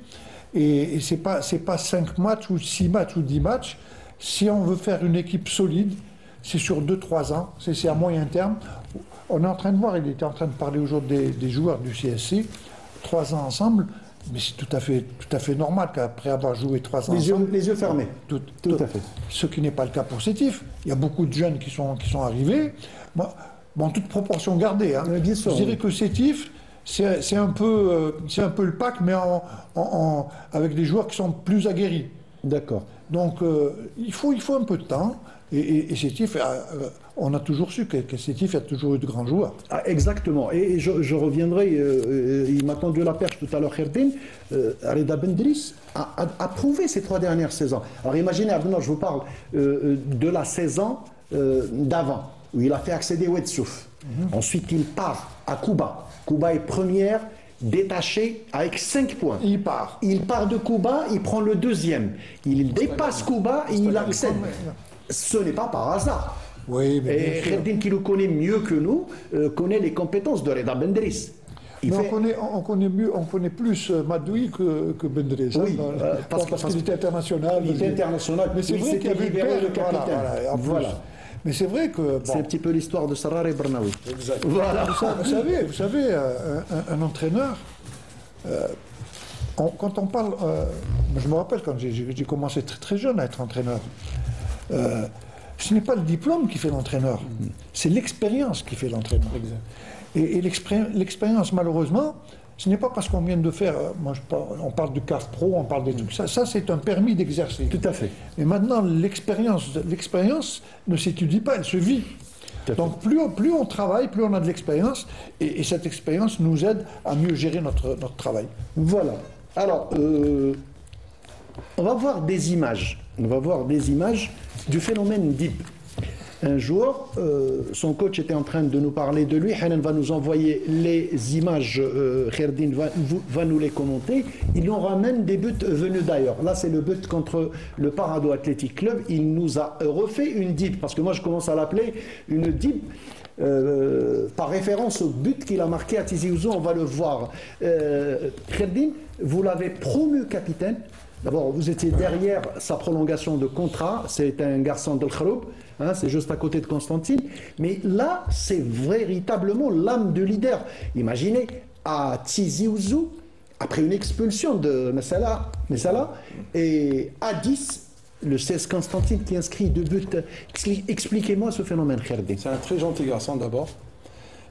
Et c'est pas 5 matchs ou 6 matchs ou 10 matchs. Si on veut faire une équipe solide, c'est sur 2-3 ans, c'est à moyen terme. On est en train de voir, il était en train de parler aujourd'hui des joueurs du CSC, 3 ans ensemble. Mais c'est tout à fait normal qu'après avoir joué 3 ans ensemble... Les yeux fermés. Tout à fait. Ce qui n'est pas le cas pour Sétif. Il y a beaucoup de jeunes qui sont arrivés. Moi, en toute proportion gardée. Hein, bien sûr, je dirais que Sétif, c'est un peu le pack, mais avec des joueurs qui sont plus aguerris. D'accord. Donc, il faut un peu de temps. Et Sétif, on a toujours su que Sétif a toujours eu de grands joueurs. Ah, exactement. Et je reviendrai, il m'a tendu la perche tout à l'heure, Kherdin. Reda Bendris a prouvé ces 3 dernières saisons. Alors imaginez, Abdelnour, je vous parle de la saison d'avant, où il a fait accéder Ouedsouf. Ensuite, il part à Kouba. Kouba est première, détaché avec 5 points. Il part. Il part de Kouba, il prend le 2e. Il dépasse Kouba et il accède. Ce n'est pas par hasard. Oui, mais et Kherdin, qui le connaît mieux que nous, connaît les compétences de Reda Bendris. On connaît plus Madoui que Bendris. Oui, parce qu'il était international. Il était international, mais c'est vrai qu'il y avait le capitaine. Voilà. Mais c'est vrai que... Bon, c'est un petit peu l'histoire de Sarrar et Bernaoui. Voilà. Vous savez, un entraîneur... quand on parle... je me rappelle quand j'ai commencé très, très jeune à être entraîneur. ce n'est pas le diplôme qui fait l'entraîneur, c'est l'expérience qui fait l'entraîneur. Et l'expérience, malheureusement, ce n'est pas parce qu'on vient de faire, on parle du CAF Pro, on parle des trucs, ça c'est un permis d'exercer. Tout à fait. Mais maintenant, l'expérience ne s'étudie pas, elle se vit. Donc plus on travaille, plus on a de l'expérience, et cette expérience nous aide à mieux gérer notre travail. Voilà. Alors, on va voir des images. On va voir des images du phénomène DIB. Un jour, son coach était en train de nous parler de lui. Hanan va nous envoyer les images. Kherdin va nous les commenter. Il nous ramène des buts venus d'ailleurs. Là, c'est le but contre le Parado Athletic Club. Il nous a refait une DIB, parce que moi, je commence à l'appeler une DIB. Par référence au but qu'il a marqué à Tizi Ouzou, on va le voir. Kherdin, vous l'avez promu capitaine. D'abord, vous étiez derrière sa prolongation de contrat. C'est un garçon d'El Kharoub. Hein, c'est juste à côté de Constantine. Mais là, c'est véritablement l'âme de leader. Imaginez, à Tizi Ouzou, après une expulsion de Messala, et à 10, le 16 Constantine qui inscrit 2 buts. Expliquez-moi ce phénomène, Kherdin. C'est un très gentil garçon d'abord.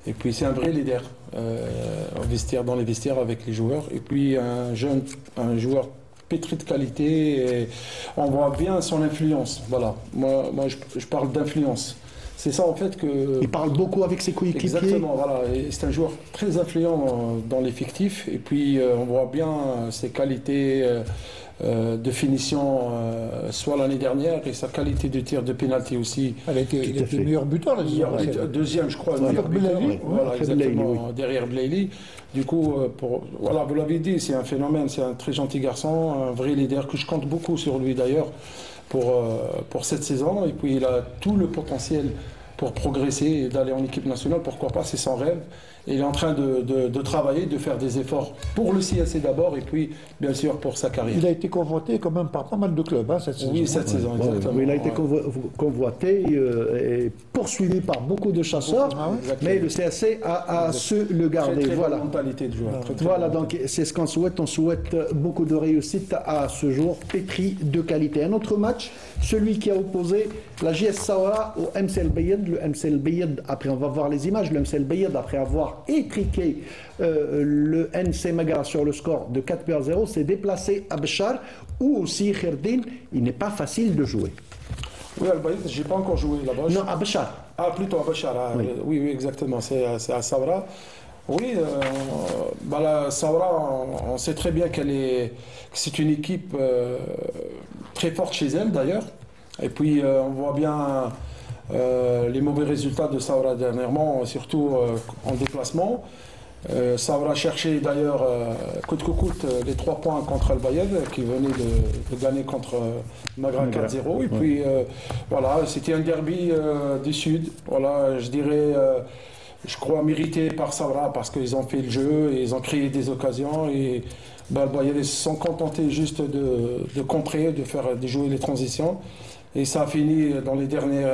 Et puis c'est un vrai leader dans les vestiaires avec les joueurs. Et puis un joueur pétri de qualité, et on voit bien son influence. Voilà, moi je parle d'influence. C'est ça en fait que... Il parle beaucoup avec ses coéquipiers. Exactement, voilà. C'est un joueur très influent dans l'effectif. Et puis on voit bien ses qualités de finition, soit l'année dernière, et sa qualité de tir de pénalty aussi. Il était le meilleur buteur. Deuxième, je crois, meilleur buteur. Voilà, exactement, derrière Blaili. Du coup, voilà, vous l'avez dit, c'est un phénomène, c'est un très gentil garçon, un vrai leader, que je compte beaucoup sur lui d'ailleurs pour cette saison. Et puis il a tout le potentiel pour progresser et d'aller en équipe nationale, pourquoi pas, c'est son rêve. Et il est en train de travailler, de faire des efforts pour le CSC d'abord, et puis bien sûr pour sa carrière. Il a été convoité quand même par pas mal de clubs cette saison. Oui, cette saison, exactement. Oui, il a été convoité et poursuivi par beaucoup de chasseurs, mais le CSC a su le garder. Très voilà. bonne mentalité de joueur. Voilà, donc c'est ce qu'on souhaite. On souhaite beaucoup de réussite à ce jour, pétri de qualité. Un autre match, celui qui a opposé la JS Saoura au MC El Bayed. Le MC El Bayed, après on va voir les images, le MC El Bayed, après avoir étriqué le NC Magara sur le score de 4-0, s'est déplacé à Béchar, où aussi Kherdin, il n'est pas facile de jouer. Oui, Al Bayed, je n'ai pas encore joué là-bas. Non, à Béchar. Ah, plutôt à Béchar. Oui, exactement, c'est à Saoura. Oui, la Saoura, on sait très bien que c'est une équipe très forte chez elle d'ailleurs. Et puis on voit bien les mauvais résultats de Saoura dernièrement, surtout en déplacement. Saoura cherchait d'ailleurs coûte que coûte les 3 points contre Al Bayed, qui venait de gagner contre Magra 4-0. Et puis voilà, c'était un derby du Sud. Voilà, je dirais, je crois mérité par Saoura, parce qu'ils ont fait le jeu et ils ont créé des occasions. Et Al Bayed se sont contentés juste de contrer, de jouer les transitions. Et ça a fini dans les derniers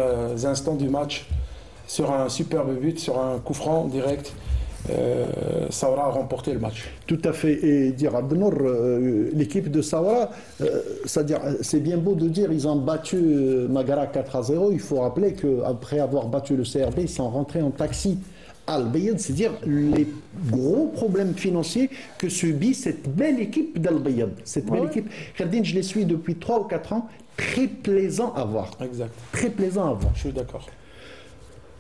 instants du match sur un superbe but, sur un coup franc direct. Saoura a remporté le match. Tout à fait. Et dire Abdenour, l'équipe de Saoura, c'est-à-dire, c'est bien beau de dire ils ont battu Magara 4-0. Il faut rappeler qu'après avoir battu le CRB, ils sont rentrés en taxi à Al Bayed, c'est-à-dire les gros problèmes financiers que subit cette belle équipe d'Al Bayed. Cette belle équipe. Kherdin, je les suis depuis 3 ou 4 ans. Très plaisant à voir. Exact. Très plaisant à voir. Je suis d'accord.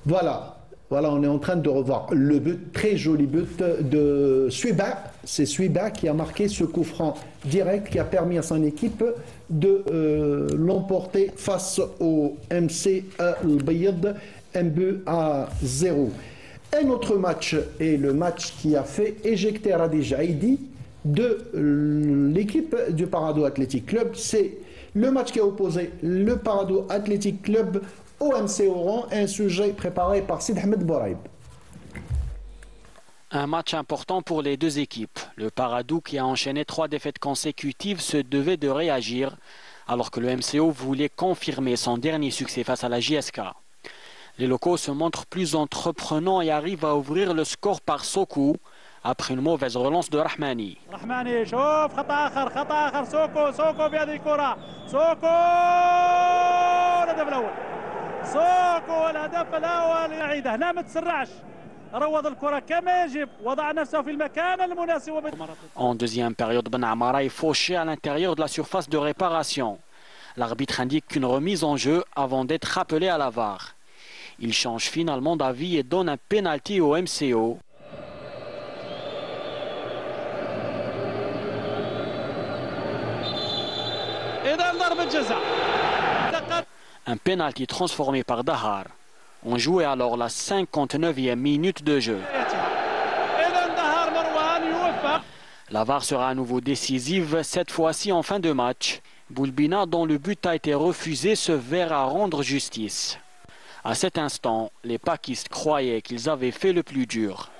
Voilà, on est en train de revoir le but, très joli but de Suiba. C'est Suiba qui a marqué ce coup franc direct qui a permis à son équipe de l'emporter face au MC Al Bayed, 1-0. Un autre match est le match qui a fait éjecter Radi Jaidi de l'équipe du Parado Athletic Club. C'est le match qui a opposé le Parado Athletic Club au MC Oran, un sujet préparé par Sid Ahmed Bouraïb. Un match important pour les deux équipes. Le Paradou, qui a enchaîné 3 défaites consécutives, se devait de réagir, alors que le MCO voulait confirmer son dernier succès face à la JSK. Les locaux se montrent plus entreprenants et arrivent à ouvrir le score par Soko, après une mauvaise relance de Rahmani. Rahmani, شوف خطأ آخر سوكو بهذه الكرة سوكو الهدف الأول سوق والهدف الاول بعيده هنا ما تسرعش روض الكره كما يجب وضع نفسه في المكان المناسب. En deuxième période, Ben Amara est fauché à l'intérieur de la surface de réparation. L'arbitre indique qu'une remise en jeu avant d'être rappelé à la VAR. Il change finalement d'avis et donne un pénalty au MCO. Un pénalty transformé par Dahar. On jouait alors la 59e minute de jeu. La VAR sera à nouveau décisive, cette fois-ci en fin de match. Boulbina, dont le but a été refusé, se verra rendre justice. À cet instant, les pakistes croyaient qu'ils avaient fait le plus dur.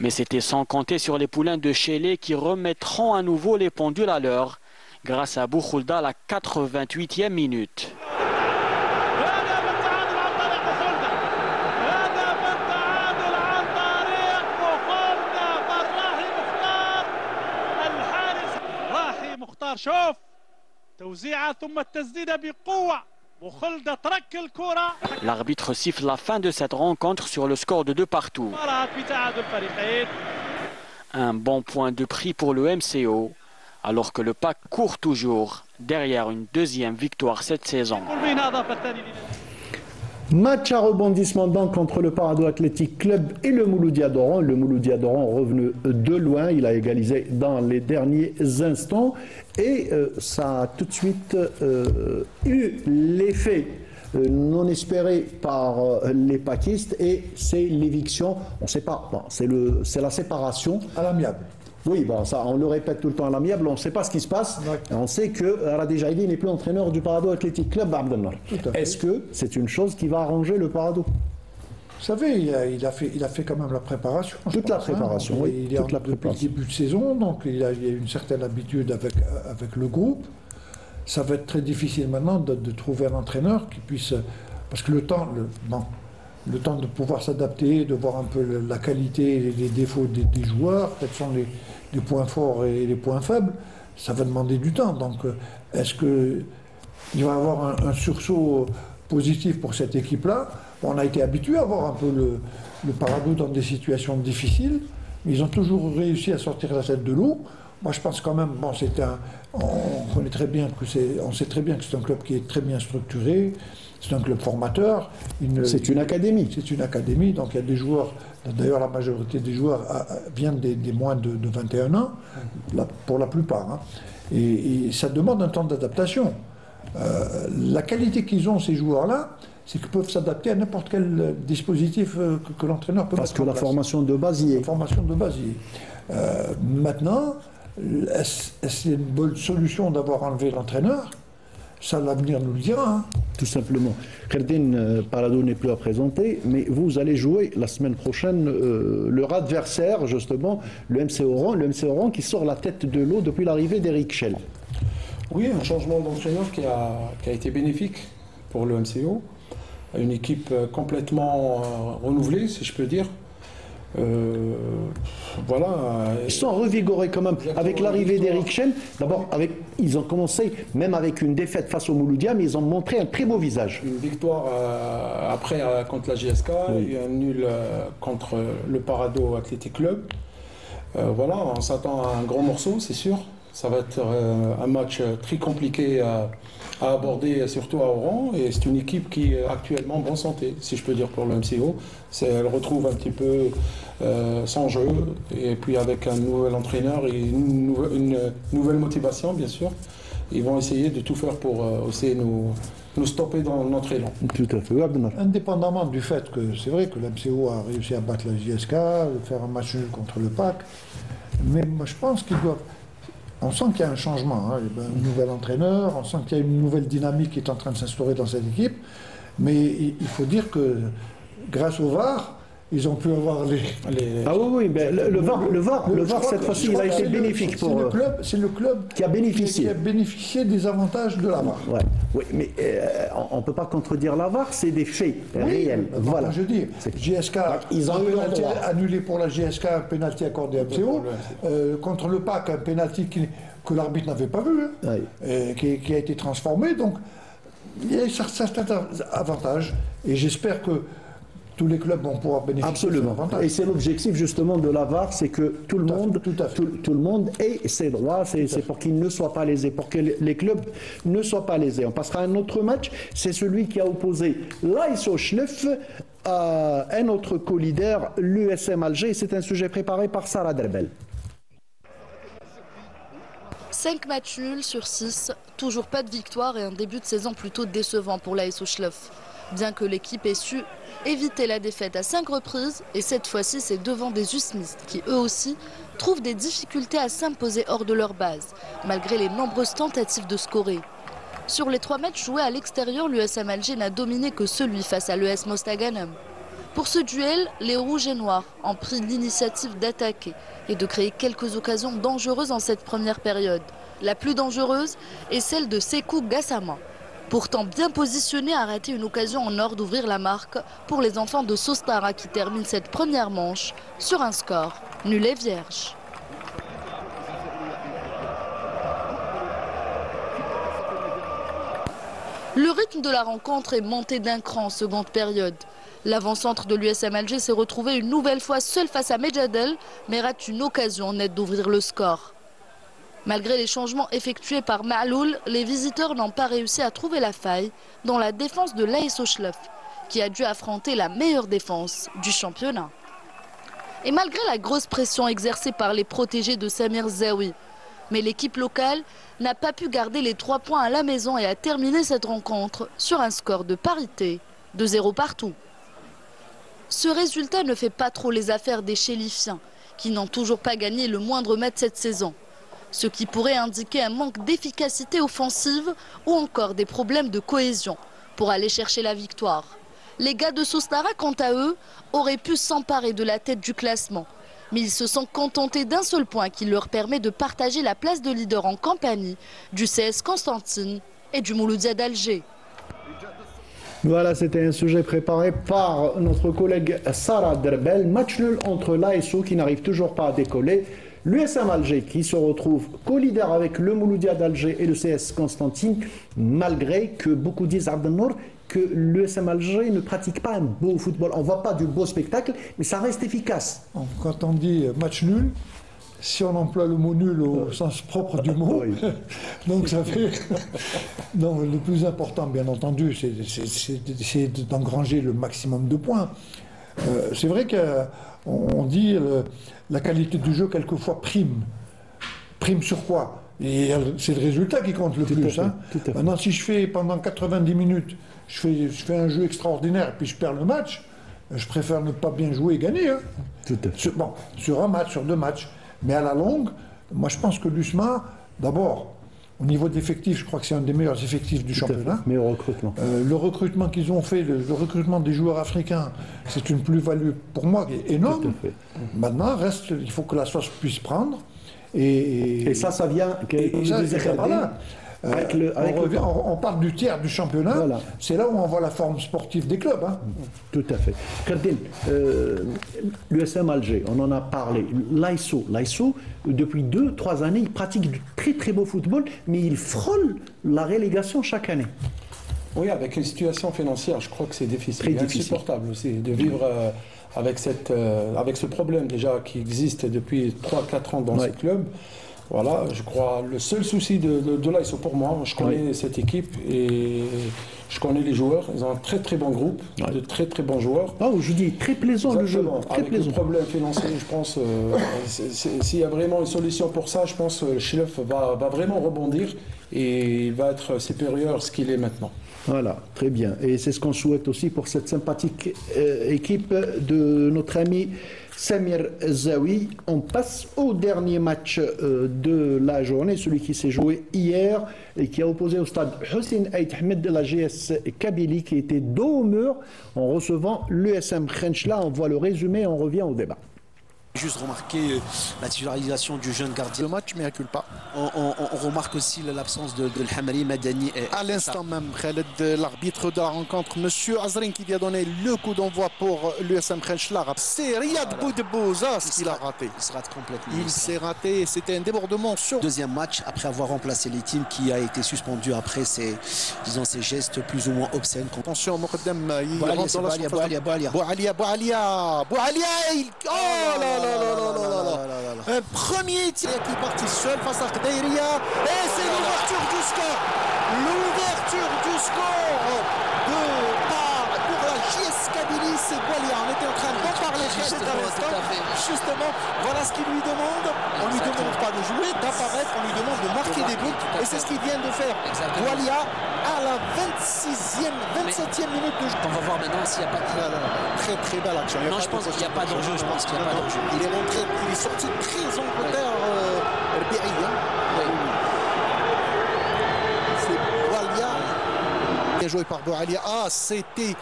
Mais c'était sans compter sur les poulains de Chélé qui remettront à nouveau les pendules à l'heure grâce à Bouhoulda à la 88e minute. شوف توزيعه ثم التسديده بقوه بوخلده ترك الكره. L'arbitre siffle la fin de cette rencontre sur le score de 2 partout. Un bon point de prix pour le MCO, alors que le PAC court toujours derrière une deuxième victoire cette saison. Match à rebondissement donc entre le Parado Athletic Club et le Mouloudia d'Oran. Le Mouloudia d'Oran revenu de loin, il a égalisé dans les derniers instants et ça a tout de suite eu l'effet non espéré par les pakistes et c'est l'éviction. On ne sait pas, bon, c'est la séparation. À l'amiable. Oui, bon, ça, on le répète tout le temps à l'amiable, on ne sait pas ce qui se passe. On sait que Radi Jaidi n'est plus entraîneur du Parado Athletic Club à Abdelnar. Est-ce que c'est une chose qui va arranger le Parado? Vous savez, il a fait quand même la préparation. Toute la préparation, hein. oui. Il est depuis le début de saison, donc il a une certaine habitude avec le groupe. Ça va être très difficile maintenant de trouver un entraîneur qui puisse... Parce que le temps de pouvoir s'adapter, de voir un peu la qualité et les défauts des joueurs, quels sont les points forts et les points faibles, ça va demander du temps. Donc, est-ce qu'il va y avoir un sursaut positif pour cette équipe-là? On a été habitué à voir un peu le Parado dans des situations difficiles, mais ils ont toujours réussi à sortir la tête de l'eau. Moi, je pense quand même, bon, on connaît très bien on sait très bien que c'est un club qui est très bien structuré. C'est un club formateur. C'est une académie. C'est une académie, donc il y a des joueurs, d'ailleurs la majorité des joueurs viennent des moins de 21 ans, pour la plupart. Hein. Et ça demande un temps d'adaptation. La qualité qu'ils ont, ces joueurs-là, c'est qu'ils peuvent s'adapter à n'importe quel dispositif que l'entraîneur peut mettre en place. Parce que la formation de base y est. La formation de base y est. Maintenant, est-ce une bonne solution d'avoir enlevé l'entraîneur? Ça, l'avenir nous le dira. Hein. Tout simplement. Kherdine Parado n'est plus à présenter, mais vous allez jouer la semaine prochaine leur adversaire, justement, le MC Oran qui sort la tête de l'eau depuis l'arrivée d'Eric Schell. Oui, un changement d'entraîneur qui a été bénéfique pour le MCO. Une équipe complètement renouvelée, si je peux dire. Voilà. Ils sont revigorés quand même avec l'arrivée d'Eric Schell. D'abord, ils ont commencé même avec une défaite face au Mouloudia, mais ils ont montré un très beau visage. Une victoire après contre la JSK, oui. Et un nul contre le Parado Athletic Club. Voilà, on s'attend à un gros morceau, c'est sûr. Ça va être un match très compliqué à aborder, surtout à Oran. Et c'est une équipe qui est actuellement en bonne santé, si je peux dire, pour le MCO. Elle retrouve un petit peu son jeu. Et puis avec un nouvel entraîneur et une nouvelle motivation, bien sûr. Ils vont essayer de tout faire pour aussi nous stopper dans notre élan. Tout à fait. Indépendamment du fait que c'est vrai que le MCO a réussi à battre la JSK, faire un match nul contre le PAC. Mais moi, je pense qu'ils doivent... On sent qu'il y a un changement, hein. Un nouvel entraîneur, on sent qu'il y a une nouvelle dynamique qui est en train de s'instaurer dans cette équipe, mais il faut dire que grâce au VAR, ils ont pu avoir les... Ah oui, mais le VAR cette fois-ci, il a été bénéfique pour... C'est le club qui a bénéficié des avantages de la VAR. Ouais. Oui, mais on ne peut pas contredire la VAR, c'est des faits réels. Voilà. Je dis, GSK, ils ont eu le droit. Annulé pour la GSK, un pénalty accordé à MCO. Contre le PAC, un pénalty que l'arbitre n'avait pas vu, qui a été transformé. Donc, il y a certains avantages. Et j'espère que tous les clubs vont pouvoir bénéficier Absolument. de ces avantages. Et c'est l'objectif justement de la VAR, c'est que tout le monde ait ses droits, c'est pour qu'ils ne soient pas lésés, pour que les clubs ne soient pas lésés. On passera à un autre match, c'est celui qui a opposé l'AS Schleff à un autre co-leader, l'USM Alger. C'est un sujet préparé par Sarah Derbel. 5 matchs nuls sur 6, toujours pas de victoire et un début de saison plutôt décevant pour l'AS Schleff. Bien que l'équipe ait su éviter la défaite à 5 reprises, et cette fois-ci c'est devant des Usmistes qui eux aussi trouvent des difficultés à s'imposer hors de leur base, malgré les nombreuses tentatives de scorer. Sur les 3 matchs joués à l'extérieur, l'USM Alger n'a dominé que celui face à l'ES Mostaganem. Pour ce duel, les Rouges et Noirs ont pris l'initiative d'attaquer et de créer quelques occasions dangereuses en cette première période. La plus dangereuse est celle de Sekou Gassama, pourtant bien positionné à rater une occasion en or d'ouvrir la marque pour les enfants de Sostara qui terminent cette première manche sur un score nul et vierge. Le rythme de la rencontre est monté d'un cran en seconde période. L'avant-centre de l'USM Alger s'est retrouvé une nouvelle fois seul face à Medjadel, mais rate une occasion nette d'ouvrir le score. Malgré les changements effectués par Ma'loul, les visiteurs n'ont pas réussi à trouver la faille dans la défense de l'AS Schleff, qui a dû affronter la meilleure défense du championnat. Et malgré la grosse pression exercée par les protégés de Samir Zawi, mais l'équipe locale n'a pas pu garder les 3 points à la maison et a terminé cette rencontre sur un score de parité de 0 partout. Ce résultat ne fait pas trop les affaires des Chélifiens, qui n'ont toujours pas gagné le moindre match cette saison. Ce qui pourrait indiquer un manque d'efficacité offensive ou encore des problèmes de cohésion pour aller chercher la victoire. Les gars de Sostara, quant à eux, auraient pu s'emparer de la tête du classement. Mais ils se sont contentés d'un seul point qui leur permet de partager la place de leader en compagnie du CS Constantine et du Mouloudia d'Alger. Voilà, c'était un sujet préparé par notre collègue Sarah Derbel. Match nul entre l'ASO qui n'arrive toujours pas à décoller. L'USM Alger qui se retrouve co-leader avec le Mouloudia d'Alger et le CS Constantine, malgré que beaucoup disent Abdelnour que l'USM Alger ne pratique pas un beau football. On ne voit pas du beau spectacle, mais ça reste efficace. Quand on dit match nul, si on emploie le mot nul au sens propre du mot, donc ça fait... Non, le plus important, bien entendu, c'est d'engranger le maximum de points. C'est vrai qu'on dit la qualité du jeu, quelquefois, prime. Prime sur quoi? Et c'est le résultat qui compte le plus. Maintenant, si je fais pendant 90 minutes, je fais un jeu extraordinaire, puis je perds le match, je préfère ne pas bien jouer et gagner. Sur un match, sur 2 matchs. Mais à la longue, moi je pense que l'USMA, d'abord, au niveau d'effectifs, je crois que c'est un des meilleurs effectifs du championnat. Meilleur recrutement. Le recrutement qu'ils ont fait, le recrutement des joueurs africains, c'est une plus-value pour moi qui est énorme. Maintenant, il faut que la sauce puisse prendre. Et ça vient... On parle du tiers du championnat, voilà. C'est là où on voit la forme sportive des clubs. Tout à fait. Kardin, l'USM Alger, on en a parlé. L'ASO, depuis 2-3 années, il pratique du très très beau football, mais il frôle la relégation chaque année. Oui, avec une situation financière, je crois que c'est difficile. C'est insupportable aussi de vivre avec ce problème déjà qui existe depuis 3-4 ans dans ce club. Voilà, je crois, le seul souci de l'ASO pour moi, je connais cette équipe et je connais les joueurs. Ils ont un très très bon groupe, de très très bons joueurs. Je dis très plaisant. Exactement. Le jeu. Très avec plaisant. le problème financier, je pense, s'il y a vraiment une solution pour ça, je pense que Schleff va vraiment rebondir. et il va être supérieur à ce qu'il est maintenant. Voilà, très bien. Et c'est ce qu'on souhaite aussi pour cette sympathique équipe de notre ami Samir Zawi. On passe au dernier match de la journée, celui qui s'est joué hier et qui a opposé au stade Hussein Aït Ahmed de la GS Kabylie, qui était dos au mur en recevant l'USM Khenchla. On voit le résumé, on revient au débat. Juste remarquer la titularisation du jeune gardien. Le match, mais à culpa. On remarque aussi l'absence de Hamari, Madani. À l'instant même, Khaled, l'arbitre de la rencontre, Monsieur Azrin, qui vient donner le coup d'envoi pour l'USM Khenchla. C'est Riyad Boudbouza ce qu'il a raté. Il se rate complètement. Il s'est raté, c'était un débordement sur. Deuxième match, après avoir remplacé les teams, qui a été suspendu après ses gestes plus ou moins obscènes. Attention, Mokhadem, il rentre dans la surface. Boualia. Oh là là. Un premier tir qui est parti seul face à Khdaïria. Et c'est l'ouverture du score. L'ouverture du score pour la JS Kabylie, c'est Boualia. On était en train d'en parler justement, voilà ce qu'il lui demande. On ne lui demande pas de jouer, d'apparaître, on lui demande de marquer des buts. Et c'est ce qu'il vient de faire. Boualia à la 27e minute de jeu. On va voir maintenant s'il n'y a pas de... Très très belle action. Non, je pense qu'il n'y a pas d'enjeu. Je pense qu'il n'y a pas d'enjeu. Il est rentré, il est sorti très en retard. C'est Boualia. Bien joué par Boualia. Ah, c'était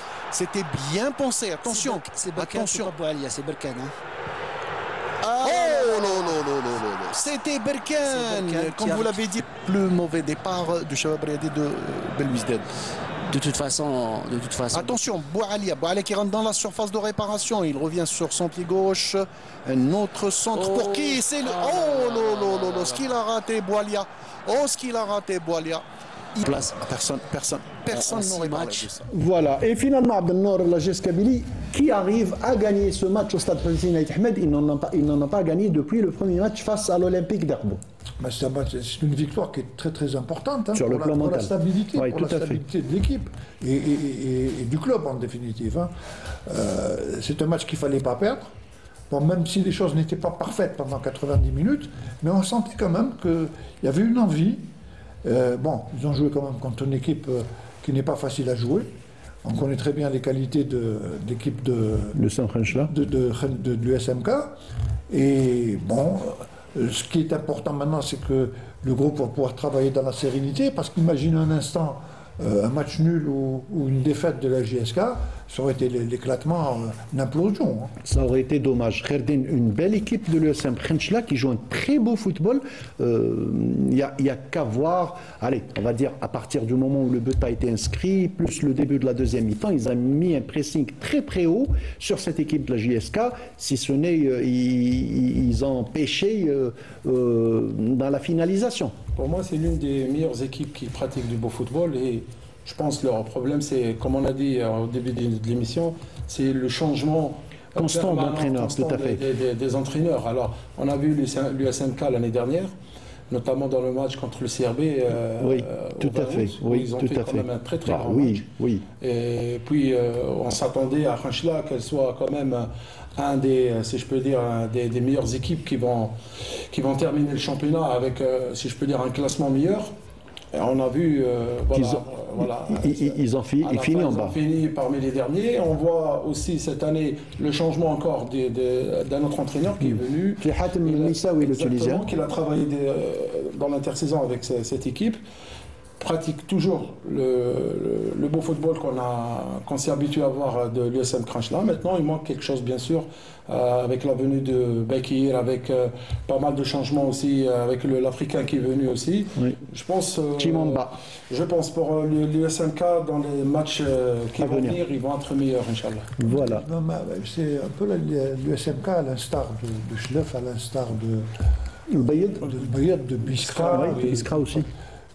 bien pensé. Attention. C'est Berkane, c'est pas Boualia, c'est Berkane. Oh non. C'était Berkane, comme vous l'avez dit. Le mauvais départ du Shabab Riadi de Belouizdad. De toute façon. Attention, Boualia qui rentre dans la surface de réparation. Il revient sur son pied gauche. Un autre centre pour qui? C'est le... Oh non. Ce qu'il a raté, Boualia. Place à personne n'aurait parlé de ça. Voilà, et finalement Abdelnour, la GS Kabylie, qui arrive à gagner ce match au stade Hussein Aït Ahmed. Il n'en a pas gagné depuis le premier match face à l'Olympique d'Erbo. C'est une victoire qui est très très importante sur le plan mental. Pour la stabilité, oui, pour la stabilité de l'équipe et du club en définitive. C'est un match qu'il ne fallait pas perdre. Bon, même si les choses n'étaient pas parfaites pendant 90 minutes, mais on sentait quand même qu'il y avait une envie. Ils ont joué quand même contre une équipe qui n'est pas facile à jouer. On connaît très bien les qualités de l'équipe de l'USMK. Et bon, ce qui est important maintenant, c'est que le groupe va pouvoir travailler dans la sérénité, parce qu'imagine un instant un match nul ou une défaite de la JSK, ça aurait été l'éclatement, une implosion. Ça aurait été dommage. Kherdin, une belle équipe de l'USM Khenchla qui joue un très beau football. Il n'y a qu'à voir, allez, on va dire, à partir du moment où le but a été inscrit, plus le début de la deuxième mi-temps, ils ont mis un pressing très haut sur cette équipe de la JSK, si ce n'est, ils ont pêché dans la finalisation. Pour moi, c'est l'une des meilleures équipes qui pratiquent du beau football, et je pense que leur problème, c'est, comme on a dit au début de l'émission, c'est le changement constant d'entraîneurs, tout à fait. Des entraîneurs. Alors, on a vu l'USMK l'année dernière, notamment dans le match contre le CRB. Oui, tout à fait. Oui, ils ont tout fait à quand fait. même un très grand match. Oui. Et puis, on s'attendait à Khenchla qu'elle soit quand même un des, si je peux dire, des meilleures équipes qui vont terminer le championnat avec, si je peux dire, un classement meilleur. Et on a vu, ils ont fini en bas. Ils ont fini parmi les derniers. On voit aussi cette année le changement encore d'un autre entraîneur qui est venu. Qui est Hatem Missaoui, le Tunisien. Qui a travaillé dans l'intersaison avec cette équipe. Pratique toujours le beau football qu'on s'est habitué à voir de l'USM Khenchla. Maintenant, il manque quelque chose, bien sûr, avec la venue de Bekir, avec pas mal de changements aussi, avec l'Africain qui est venu aussi. Oui. Je pense pour l'USMK, dans les matchs qui vont venir, ils vont être meilleurs, Inch'Allah. Voilà. C'est un peu l'USMK, à l'instar de Chlef, à l'instar de Bayed, de Biskra. Oui, Biskra aussi.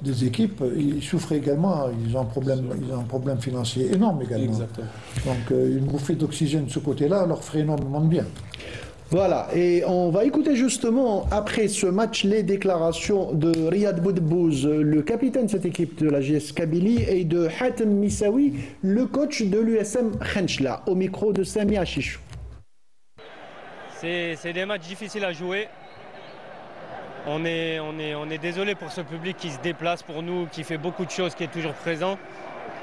Des équipes, ils souffrent également, ils ont un problème financier énorme également. Exactement. Donc une bouffée d'oxygène de ce côté-là leur ferait énormément de bien. Voilà, et on va écouter justement, après ce match, les déclarations de Riyad Boudbouz, le capitaine de cette équipe de la JS Kabylie, et de Hatem Missaoui, le coach de l'USM Khenchla, au micro de Sami Achichou. C'est des matchs difficiles à jouer. On est désolé pour ce public qui se déplace pour nous, qui fait beaucoup de choses, qui est toujours présent.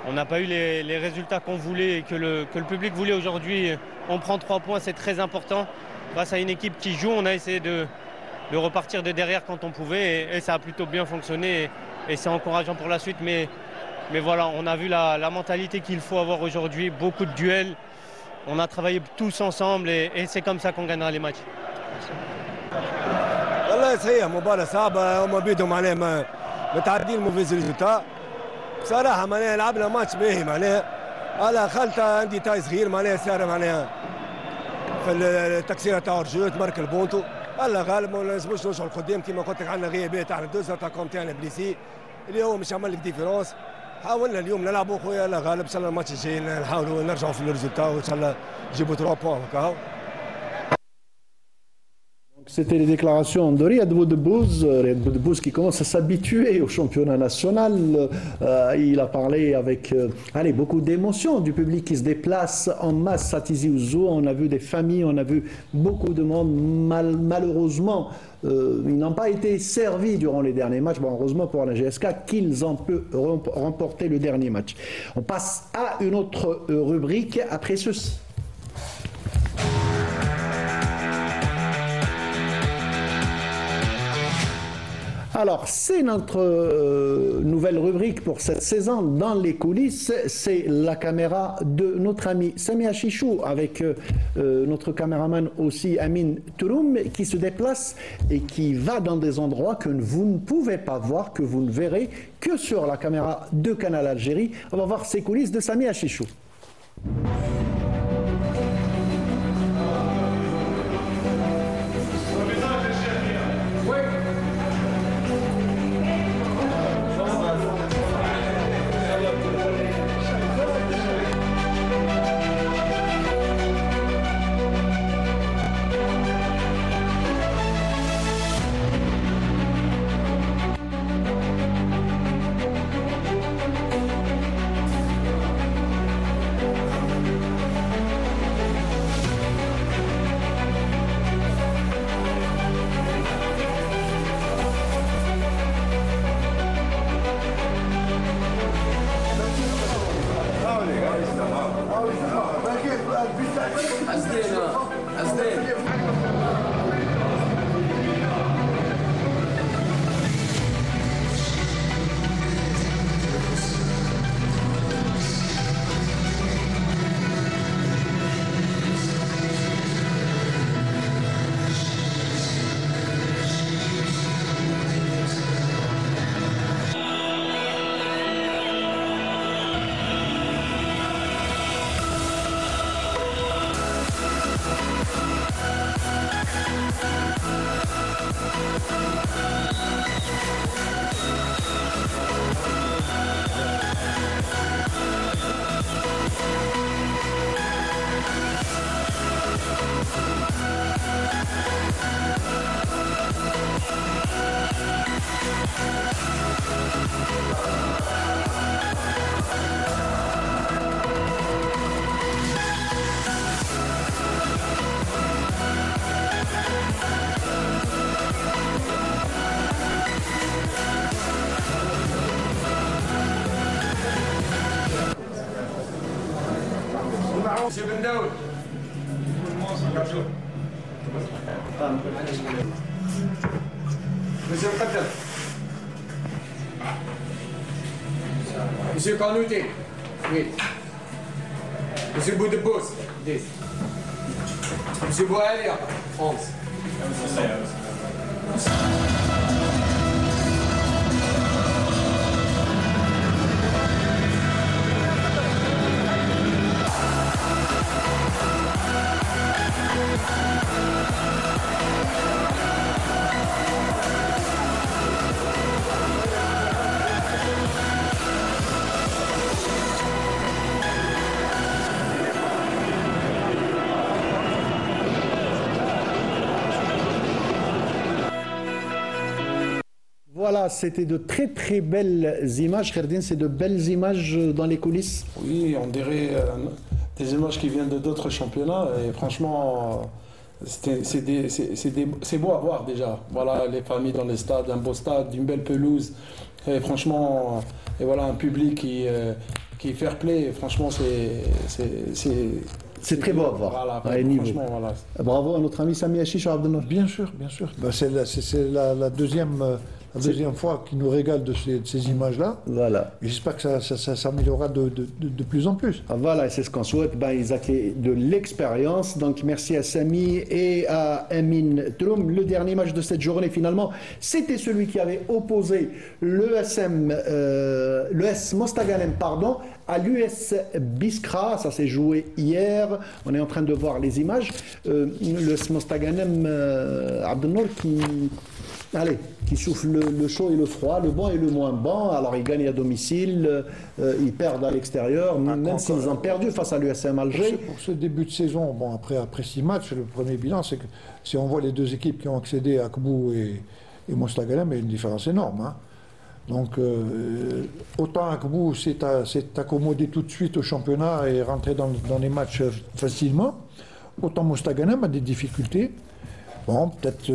On n'a pas eu les résultats qu'on voulait et que le public voulait aujourd'hui. On prend 3 points, c'est très important. Face à une équipe qui joue, on a essayé de repartir de derrière quand on pouvait et ça a plutôt bien fonctionné et c'est encourageant pour la suite. Mais voilà, on a vu la mentalité qu'il faut avoir aujourd'hui, beaucoup de duels. On a travaillé tous ensemble et c'est comme ça qu'on gagnera les matchs. والله صحيح مباراة صعبة هما بيدهم معناها متعدين موفيز ريزولتا بصراحة معناها لعبنا ماتش باهي معناها على خلطة عندي تاي صغير معناها صار معناها في التكسيرة تاع رجوت مارك البونتو الله غالب ما لازموش نرجعوا لقدام كيما قلت لك عندنا غيابات تاع الدوز تاعكم تاعنا بليسي اللي هو مش عمل لك ديفيرونس حاولنا اليوم نلعبوا خويا الله غالب ان شاء الله الماتش الجاي نحاولوا نرجعوا في الريزولتا وان شاء الله نجيبوا 3 بوان هكا. C'était les déclarations de Riyad Boudbouz qui commence à s'habituer au championnat national. Il a parlé avec beaucoup d'émotions du public qui se déplace en masse à Tizi Ouzou. On a vu des familles, on a vu beaucoup de monde. Malheureusement, ils n'ont pas été servis durant les derniers matchs. Bon, heureusement pour la GSK qu'ils ont pu remporter le dernier match. On passe à une autre rubrique après ceci. Alors, c'est notre nouvelle rubrique pour cette saison dans les coulisses. C'est la caméra de notre ami Samia Chichou avec notre caméraman aussi Amin Touroum qui se déplace et qui va dans des endroits que vous ne pouvez pas voir, que vous ne verrez que sur la caméra de Canal Algérie. On va voir ces coulisses de Samia Chichou. Monsieur Ben Daoud. Monsieur le capitaine. Monsieur Kanouti. Oui. Monsieur Boudbouz. 10. Monsieur Boualia. 11. Voilà, c'était de très très belles images. Kherdine, c'est de belles images dans les coulisses. Oui, on dirait des images qui viennent de d'autres championnats. Et franchement, c'est beau à voir déjà. Voilà, les familles dans les stades, un beau stade, une belle pelouse. Et franchement, et voilà, un public qui est fair play. Franchement, c'est très beau à voir. Voilà, franchement, voilà. Bravo à notre ami Sami Hachiche ou Abdelnour. Bien sûr, bien sûr. Ben, c'est la deuxième fois qu'il nous régale de ces images-là. Voilà. J'espère que ça s'améliorera de plus en plus. Ah, voilà, c'est ce qu'on souhaite. Ben, ils ont de l'expérience. Donc merci à Sami et à Amin Troum. Le dernier match de cette journée, finalement, c'était celui qui avait opposé l'ES Mostaganem, à l'US Biskra. Ça s'est joué hier. On est en train de voir les images. L'US Mostaganem, Abdelnour qui souffle le chaud et le froid, le bon et le moins bon. Alors ils gagnent à domicile, ils perdent à l'extérieur, même s'ils ont perdu face à l'USM Alger. Pour ce début de saison, bon, après 6 matchs, le premier bilan, c'est que si on voit les deux équipes qui ont accédé à Kbou et Mostaganem, il y a une différence énorme. Hein. Donc autant Kbou s'est accommodé tout de suite au championnat et rentré dans les matchs facilement, autant Mostaganem a des difficultés. Bon, peut-être...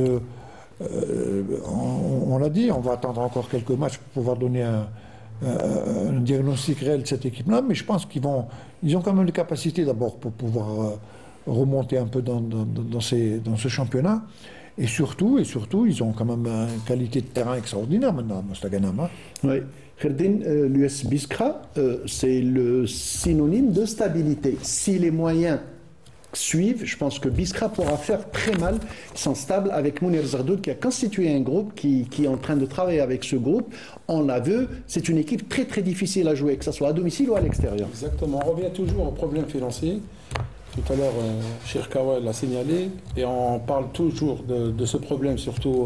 on l'a dit, on va attendre encore quelques matchs pour pouvoir donner un diagnostic réel de cette équipe-là, mais je pense qu'ils ont quand même les capacités d'abord pour pouvoir remonter un peu dans ce championnat, et surtout, ils ont quand même une qualité de terrain extraordinaire maintenant, Mostaganem. Hein. Oui. Kherdin, l'US Biskra, c'est le synonyme de stabilité. Si les moyens suivent, je pense que Biskra pourra faire très mal. Ils sont stables avec Mounir Zardoud qui a constitué un groupe qui est en train de travailler avec ce groupe. On l'a vu, c'est une équipe très très difficile à jouer, que ce soit à domicile ou à l'extérieur. Exactement, on revient toujours au problème financier. Tout à l'heure, Chirkawa l'a signalé et on parle toujours de ce problème, surtout.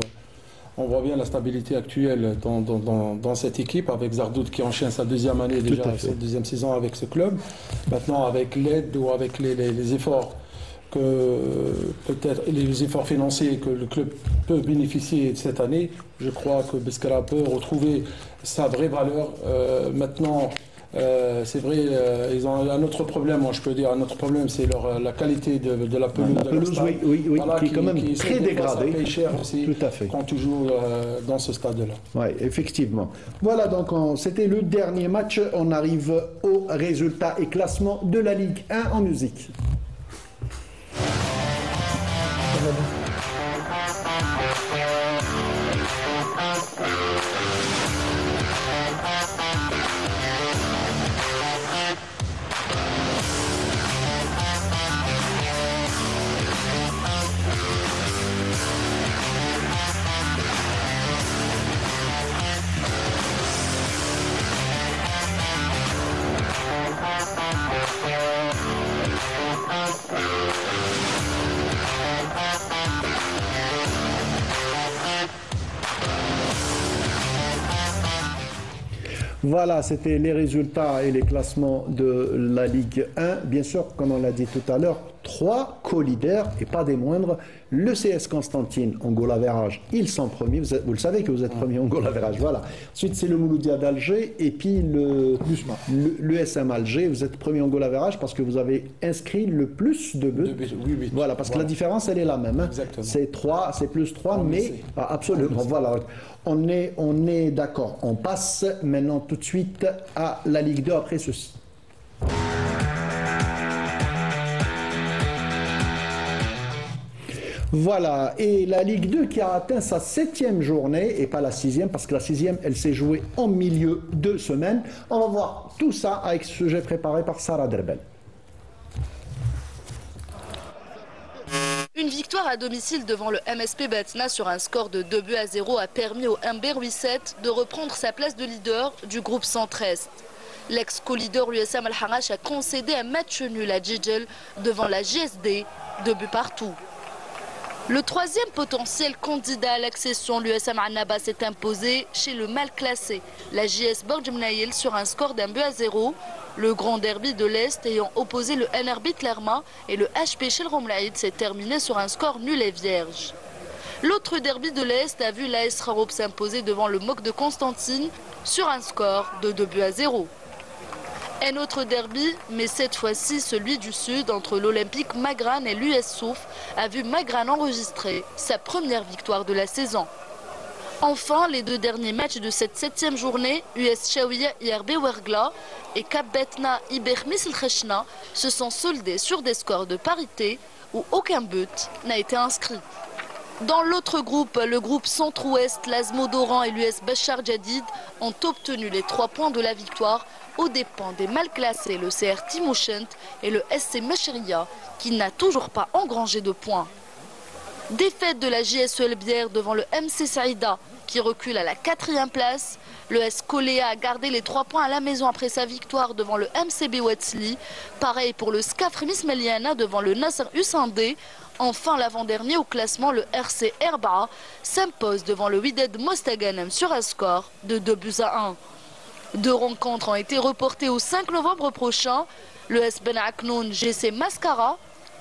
On voit bien la stabilité actuelle dans cette équipe, avec Zardoud qui enchaîne sa deuxième année déjà, sa deuxième saison avec ce club. Maintenant, avec l'aide ou avec les efforts les efforts financiers que le club peut bénéficier cette année, je crois que Biskra peut retrouver sa vraie valeur. Maintenant, c'est vrai, ils ont un autre problème, moi je peux dire, un autre problème, c'est la qualité de la pelouse. La pelouse, oui, voilà, qui est quand même très dégradée. Ça paye cher aussi, tout à fait, quand tu joues dans ce stade-là. Oui, effectivement. Voilà, donc c'était le dernier match. On arrive aux résultats et classement de la Ligue 1 en musique. Voilà, c'était les résultats et les classements de la Ligue 1. Bien sûr, comme on l'a dit tout à l'heure, 3 co-leaders et pas des moindres. Le CS Constantine en goal average, ils sont premiers. Vous le savez que vous êtes premiers en goal average. Voilà. Ensuite, c'est le Mouloudia d'Alger et puis l'USM Alger. Vous êtes premier en goal average parce que vous avez inscrit le plus de buts. Oui. Voilà, parce que la différence, elle est la même. Hein. C'est plus 3, mais absolument. Voilà. On est d'accord. On passe maintenant tout de suite à la Ligue 2 après ceci. Voilà, et la Ligue 2 qui a atteint sa 7e journée, et pas la 6e, parce que la 6e, elle s'est jouée en milieu de semaine. On va voir tout ça avec ce sujet préparé par Sarah Derbel. Une victoire à domicile devant le MSP Batna sur un score de 2-0 a permis au Humber 8-7 de reprendre sa place de leader du groupe Centre-Est. L'ex-co-leader l'USM Al-Harash a concédé un match nul à Djidjel devant la JSD, 2 buts partout. Le troisième potentiel candidat à l'accession, l'USM Annaba, s'est imposé chez le mal classé, la JS Borj-Mnaïl, sur un score d'1-0. Le grand derby de l'Est ayant opposé le NRB Tlerma et le HP Shel Romlaïd s'est terminé sur un score nul et vierge. L'autre derby de l'Est a vu l'AS Kharoub s'imposer devant le MOC de Constantine sur un score de 2-0. Un autre derby, mais cette fois-ci celui du Sud entre l'Olympique Magran et l'US Souf, a vu Magran enregistrer sa première victoire de la saison. Enfin, les deux derniers matchs de cette 7e journée, US Chaouia IRB Wergla et Cap Betna Iber Misl Khechna, se sont soldés sur des scores de parité où aucun but n'a été inscrit. Dans l'autre groupe, le groupe Centre-Ouest, l'Azmo d'Oran et l'US Bachar Jadid ont obtenu les 3 points de la victoire aux dépens des mal classés, le CR Timouchent et le SC Mecheria, qui n'a toujours pas engrangé de points. Défaite de la JSEL Bière devant le MC Saïda, qui recule à la 4e place. Le S Koléa a gardé les 3 points à la maison après sa victoire devant le MCB Wetzli. Pareil pour le SCAF Mismeliana devant le Nasser Hussein-D. Enfin, l'avant-dernier au classement, le RC Erba, s'impose devant le Wydad Mostaganem sur un score de 2-1. 2 rencontres ont été reportées au 5 novembre prochain. Le S Ben Aknoun GC Mascara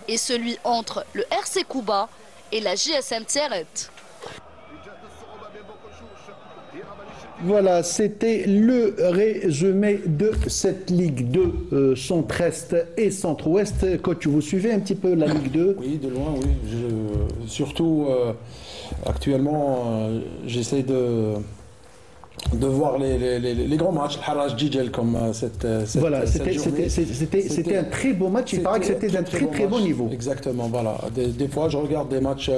et celui entre le RC Kouba et la JSM Tieret. Voilà, c'était le résumé de cette Ligue 2 Centre-Est et Centre-Ouest. Coach, vous suivez un petit peu la Ligue 2? Oui, de loin, oui. Surtout, actuellement, j'essaie de voir les grands matchs, Harrach Djidjel comme cette voilà, journée. C'était un très beau match, il paraît que c'était d'un très bon niveau. Exactement, voilà. Des fois, je regarde des matchs,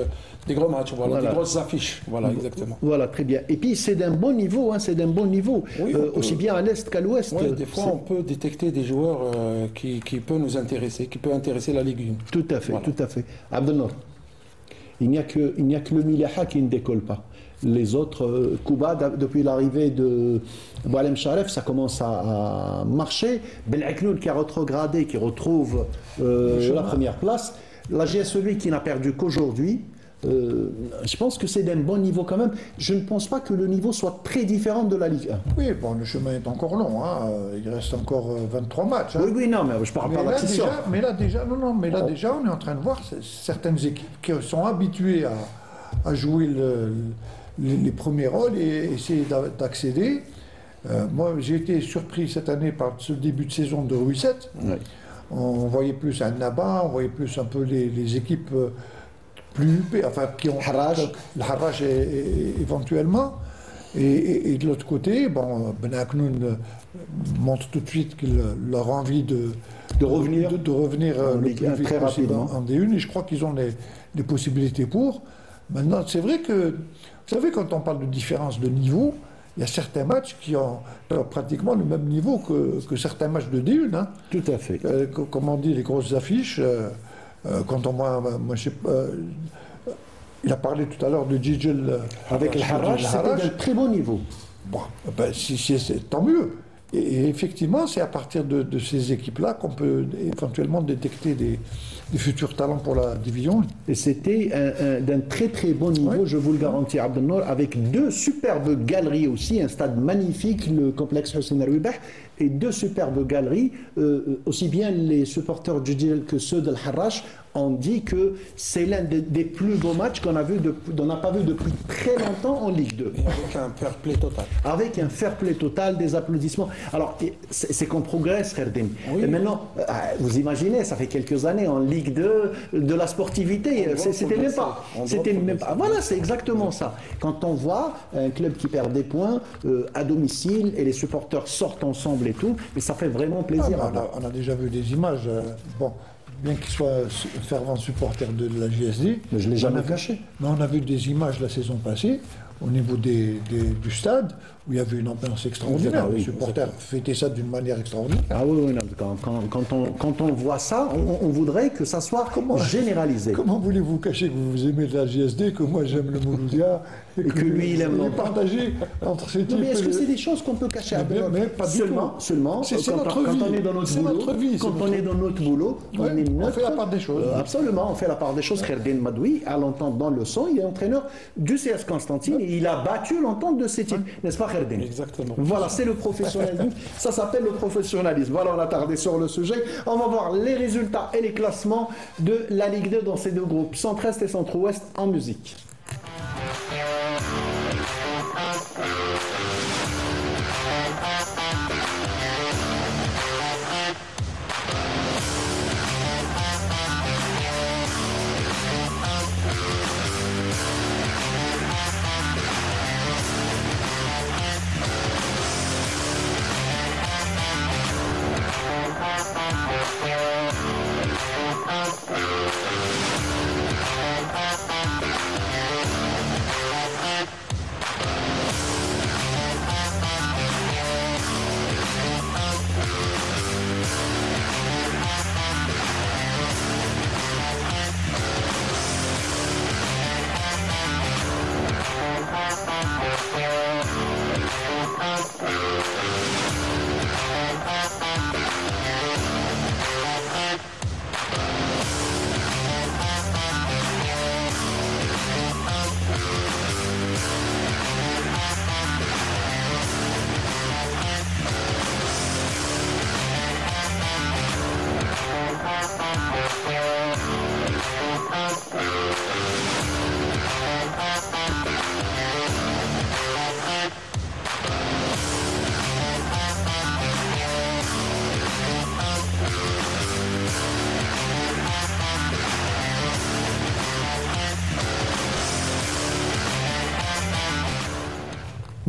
des gros matchs, voilà. Des grosses affiches, voilà, exactement. Voilà, très bien. Et puis, c'est d'un bon niveau, hein, c'est d'un bon niveau, oui, aussi bien à l'Est qu'à l'Ouest. Oui, des fois, on peut détecter des joueurs qui peuvent nous intéresser, qui peuvent intéresser la Ligue 1. Tout à fait, voilà. Tout à fait. Abdelnour, il n'y a que le Milaha qui ne décolle pas. Les autres, Kouba, depuis l'arrivée de Boualem Sharef, ça commence à marcher. Ben Aknoun qui a rétrogradé, qui retrouve la première place. La GSE qui n'a perdu qu'aujourd'hui. Je pense que c'est d'un bon niveau quand même. Je ne pense pas que le niveau soit très différent de la Ligue 1. Oui, bon, le chemin est encore long. Hein. Il reste encore 23 matchs. Hein. Oui, non, mais je ne parle pas d'accession. Mais là, déjà, on est en train de voir certaines équipes qui sont habituées à jouer les premiers rôles et essayer d'accéder. Moi, j'ai été surpris cette année par ce début de saison de Ruisset. Oui. On voyait plus un Naba, on voyait plus un peu les équipes plus huppées, enfin qui ont le Harrach éventuellement. Et de l'autre côté, bon, Ben Aknoun montre tout de suite qu'il leur a envie de revenir le plus vite très rapidement en D1 et je crois qu'ils ont les possibilités pour. Maintenant, c'est vrai que, vous savez, quand on parle de différence de niveau, il y a certains matchs qui ont pratiquement le même niveau que certains matchs de D1. Hein. Tout à fait. Comme on dit, les grosses affiches, quand on voit, moi je sais pas, il a parlé tout à l'heure de Djidjel. Avec le Harrach, c'était d'un très bon niveau. Bon, ben, c'est tant mieux. Et effectivement, c'est à partir de ces équipes-là qu'on peut éventuellement détecter des futurs talents pour la division. Et c'était d'un très bon niveau, je vous le garantis, Abdelnour, avec 2 superbes galeries aussi, un stade magnifique, le complexe Hossein Rouibah, et 2 superbes galeries, aussi bien les supporters du Djidjel que ceux de l'Harrach ont dit que c'est l'un des plus beaux matchs qu'on n'a pas vu depuis très longtemps en Ligue 2. Et avec un fair play total. Avec un fair play total, des applaudissements. Alors, c'est qu'on progresse, Kherdin. Oui. Et maintenant, vous imaginez, ça fait quelques années en Ligue 2, de la sportivité. C'était même pas. Voilà, c'est exactement ça. Quand on voit un club qui perd des points à domicile et les supporters sortent ensemble et tout, et ça fait vraiment plaisir. On a déjà vu des images. Bon. Bien qu'il soit fervent supporter de la JSD, mais je ne l'ai jamais caché. Mais on a vu des images la saison passée au niveau du stade où il y avait une ambiance extraordinaire. Les supporters fêtaient ça d'une manière extraordinaire. Ah oui, non, quand on voit ça, on voudrait que ça soit généralisé. Comment voulez-vous cacher que vous aimez la JSD, que moi j'aime le Mouloudia et que lui il aime le partager entre ces types. Mais est-ce que c'est des choses qu'on peut cacher à mais pas seulement quand on est dans notre boulot, quand on est dans notre boulot, on fait la part des choses. Absolument, on fait la part des choses. Kherdin Madoui, à l'entente dans le son, il est entraîneur du CS Constantine et il a battu l'entente de ces types, n'est-ce pas, Kherdin? Exactement. Voilà, c'est le professionnalisme. Ça s'appelle le professionnalisme. Voilà, on a tardé sur le sujet. On va voir les résultats et les classements de la Ligue 2 dans ces 2 groupes, Centre-Est et Centre-Ouest, en musique.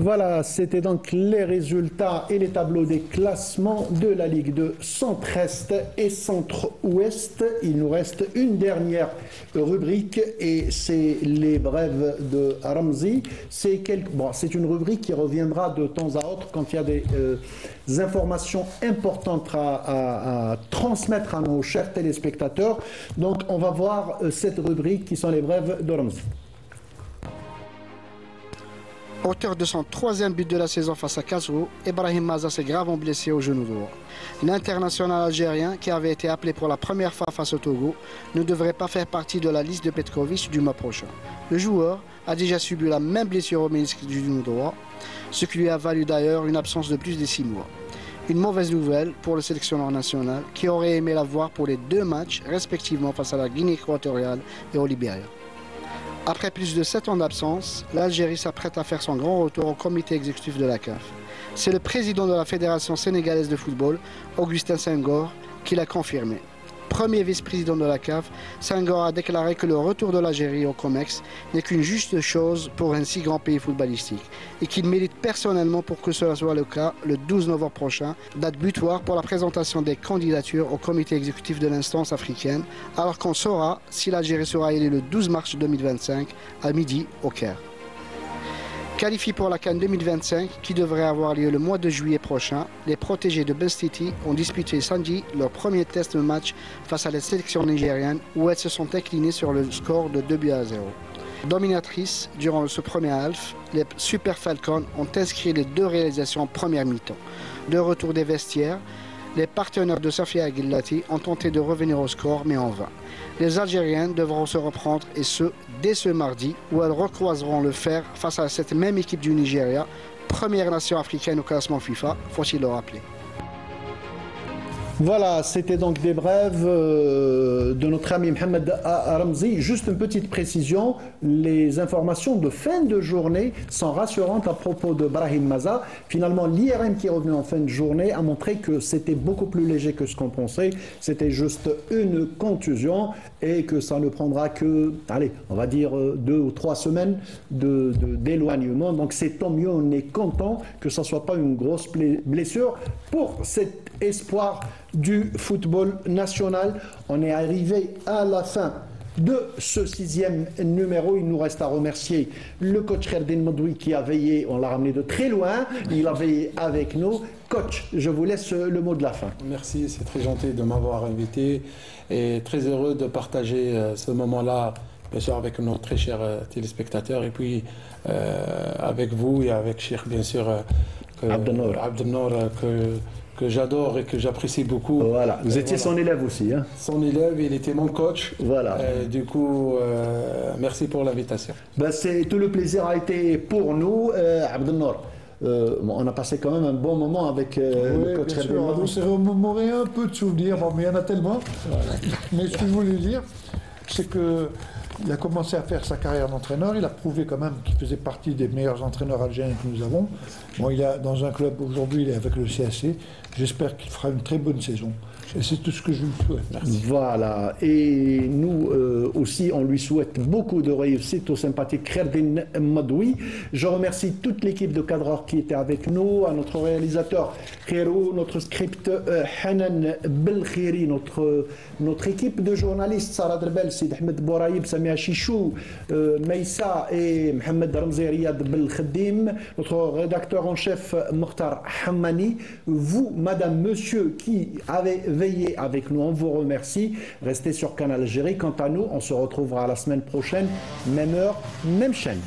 Voilà, c'était donc les résultats et les tableaux des classements de la Ligue de Centre-Est et Centre-Ouest. Il nous reste une dernière rubrique et c'est les brèves de Ramzi. C'est une rubrique qui reviendra de temps à autre quand il y a des informations importantes à transmettre à nos chers téléspectateurs. Donc on va voir cette rubrique qui sont les brèves de Ramzi. Auteur de son 3e but de la saison face à Kasrou, Ibrahim Maza s'est gravement blessé au genou droit. L'international algérien, qui avait été appelé pour la première fois face au Togo, ne devrait pas faire partie de la liste de Petkovic du mois prochain. Le joueur a déjà subi la même blessure au ménisque du genou droit, ce qui lui a valu d'ailleurs une absence de plus de 6 mois. Une mauvaise nouvelle pour le sélectionneur national, qui aurait aimé la voir pour les 2 matchs, respectivement face à la Guinée équatoriale et au Libéria. Après plus de 7 ans d'absence, l'Algérie s'apprête à faire son grand retour au comité exécutif de la CAF. C'est le président de la Fédération sénégalaise de football, Augustin Senghor, qui l'a confirmé. Premier vice-président de la CAF, Senghor a déclaré que le retour de l'Algérie au COMEX n'est qu'une juste chose pour un si grand pays footballistique et qu'il mérite personnellement pour que cela soit le cas le 12 novembre prochain, date butoir pour la présentation des candidatures au comité exécutif de l'instance africaine, alors qu'on saura si l'Algérie sera élue le 12 mars 2025 à midi au Caire. Qualifiés pour la CAN 2025 qui devrait avoir lieu le mois de juillet prochain, les protégés de Bustiti ont disputé samedi leur premier test match face à la sélection nigérienne où elles se sont inclinées sur le score de 2-0. Dominatrices durant ce premier half, les Super Falcons ont inscrit les 2 réalisations en première mi-temps. De retour des vestiaires, les partenaires de Safia Aguilati ont tenté de revenir au score mais en vain. Les Algériennes devront se reprendre et ce, dès ce mardi, où elles recroiseront le fer face à cette même équipe du Nigeria, première nation africaine au classement FIFA, faut-il le rappeler. Voilà, c'était donc des brèves de notre ami Mohamed Ramzi. Juste une petite précision, les informations de fin de journée sont rassurantes à propos de Brahim Maza. Finalement, l'IRM qui est revenu en fin de journée a montré que c'était beaucoup plus léger que ce qu'on pensait. C'était juste une contusion et que ça ne prendra que, allez, on va dire 2 ou 3 semaines d'éloignement. Donc c'est tant mieux, on est content que ça ne soit pas une grosse blessure pour cet espoir du football national. On est arrivé à la fin de ce 6e numéro. Il nous reste à remercier le coach Kherdin Madoui qui a veillé, on l'a ramené de très loin, il a veillé avec nous. Coach, je vous laisse le mot de la fin. Merci, c'est très gentil de m'avoir invité et très heureux de partager ce moment-là, bien sûr avec nos très chers téléspectateurs et puis avec vous et avec Cheikh, bien sûr, Abdelnour, que j'adore et que j'apprécie beaucoup. Voilà, vous étiez son élève aussi. Hein. Son élève, il était mon coach. Voilà. Du coup, merci pour l'invitation. Ben, tout le plaisir a été pour nous, Abdelnour. On a passé quand même un bon moment avec le coach Kherdin Madoui. On s'est remémoré un peu de souvenirs, mais il y en a tellement. Voilà. Mais ce que je voulais dire, c'est qu'il a commencé à faire sa carrière d'entraîneur. Il a prouvé quand même qu'il faisait partie des meilleurs entraîneurs algériens que nous avons. Bon, il est dans un club aujourd'hui, il est avec le CAC. J'espère qu'il fera une très bonne saison. Et c'est tout ce que je lui souhaite. Merci. Voilà. Et nous aussi, on lui souhaite beaucoup de réussite au sympathique Kherdin Madoui. Je remercie toute l'équipe de cadreurs qui était avec nous, à notre réalisateur Khairou, notre script Hanan Belkhiri, notre équipe de journalistes Sarah Drbel, Sid Ahmed Bouraïb, Samia Chichou, Maïssa et Mohamed Ramzi Riyad Belkhadim, notre rédacteur en chef Mokhtar Hammani, vous, madame, monsieur, qui avez veillé avec nous, on vous remercie. Restez sur Canal Algérie. Quant à nous, on se retrouvera la semaine prochaine, même heure, même chaîne.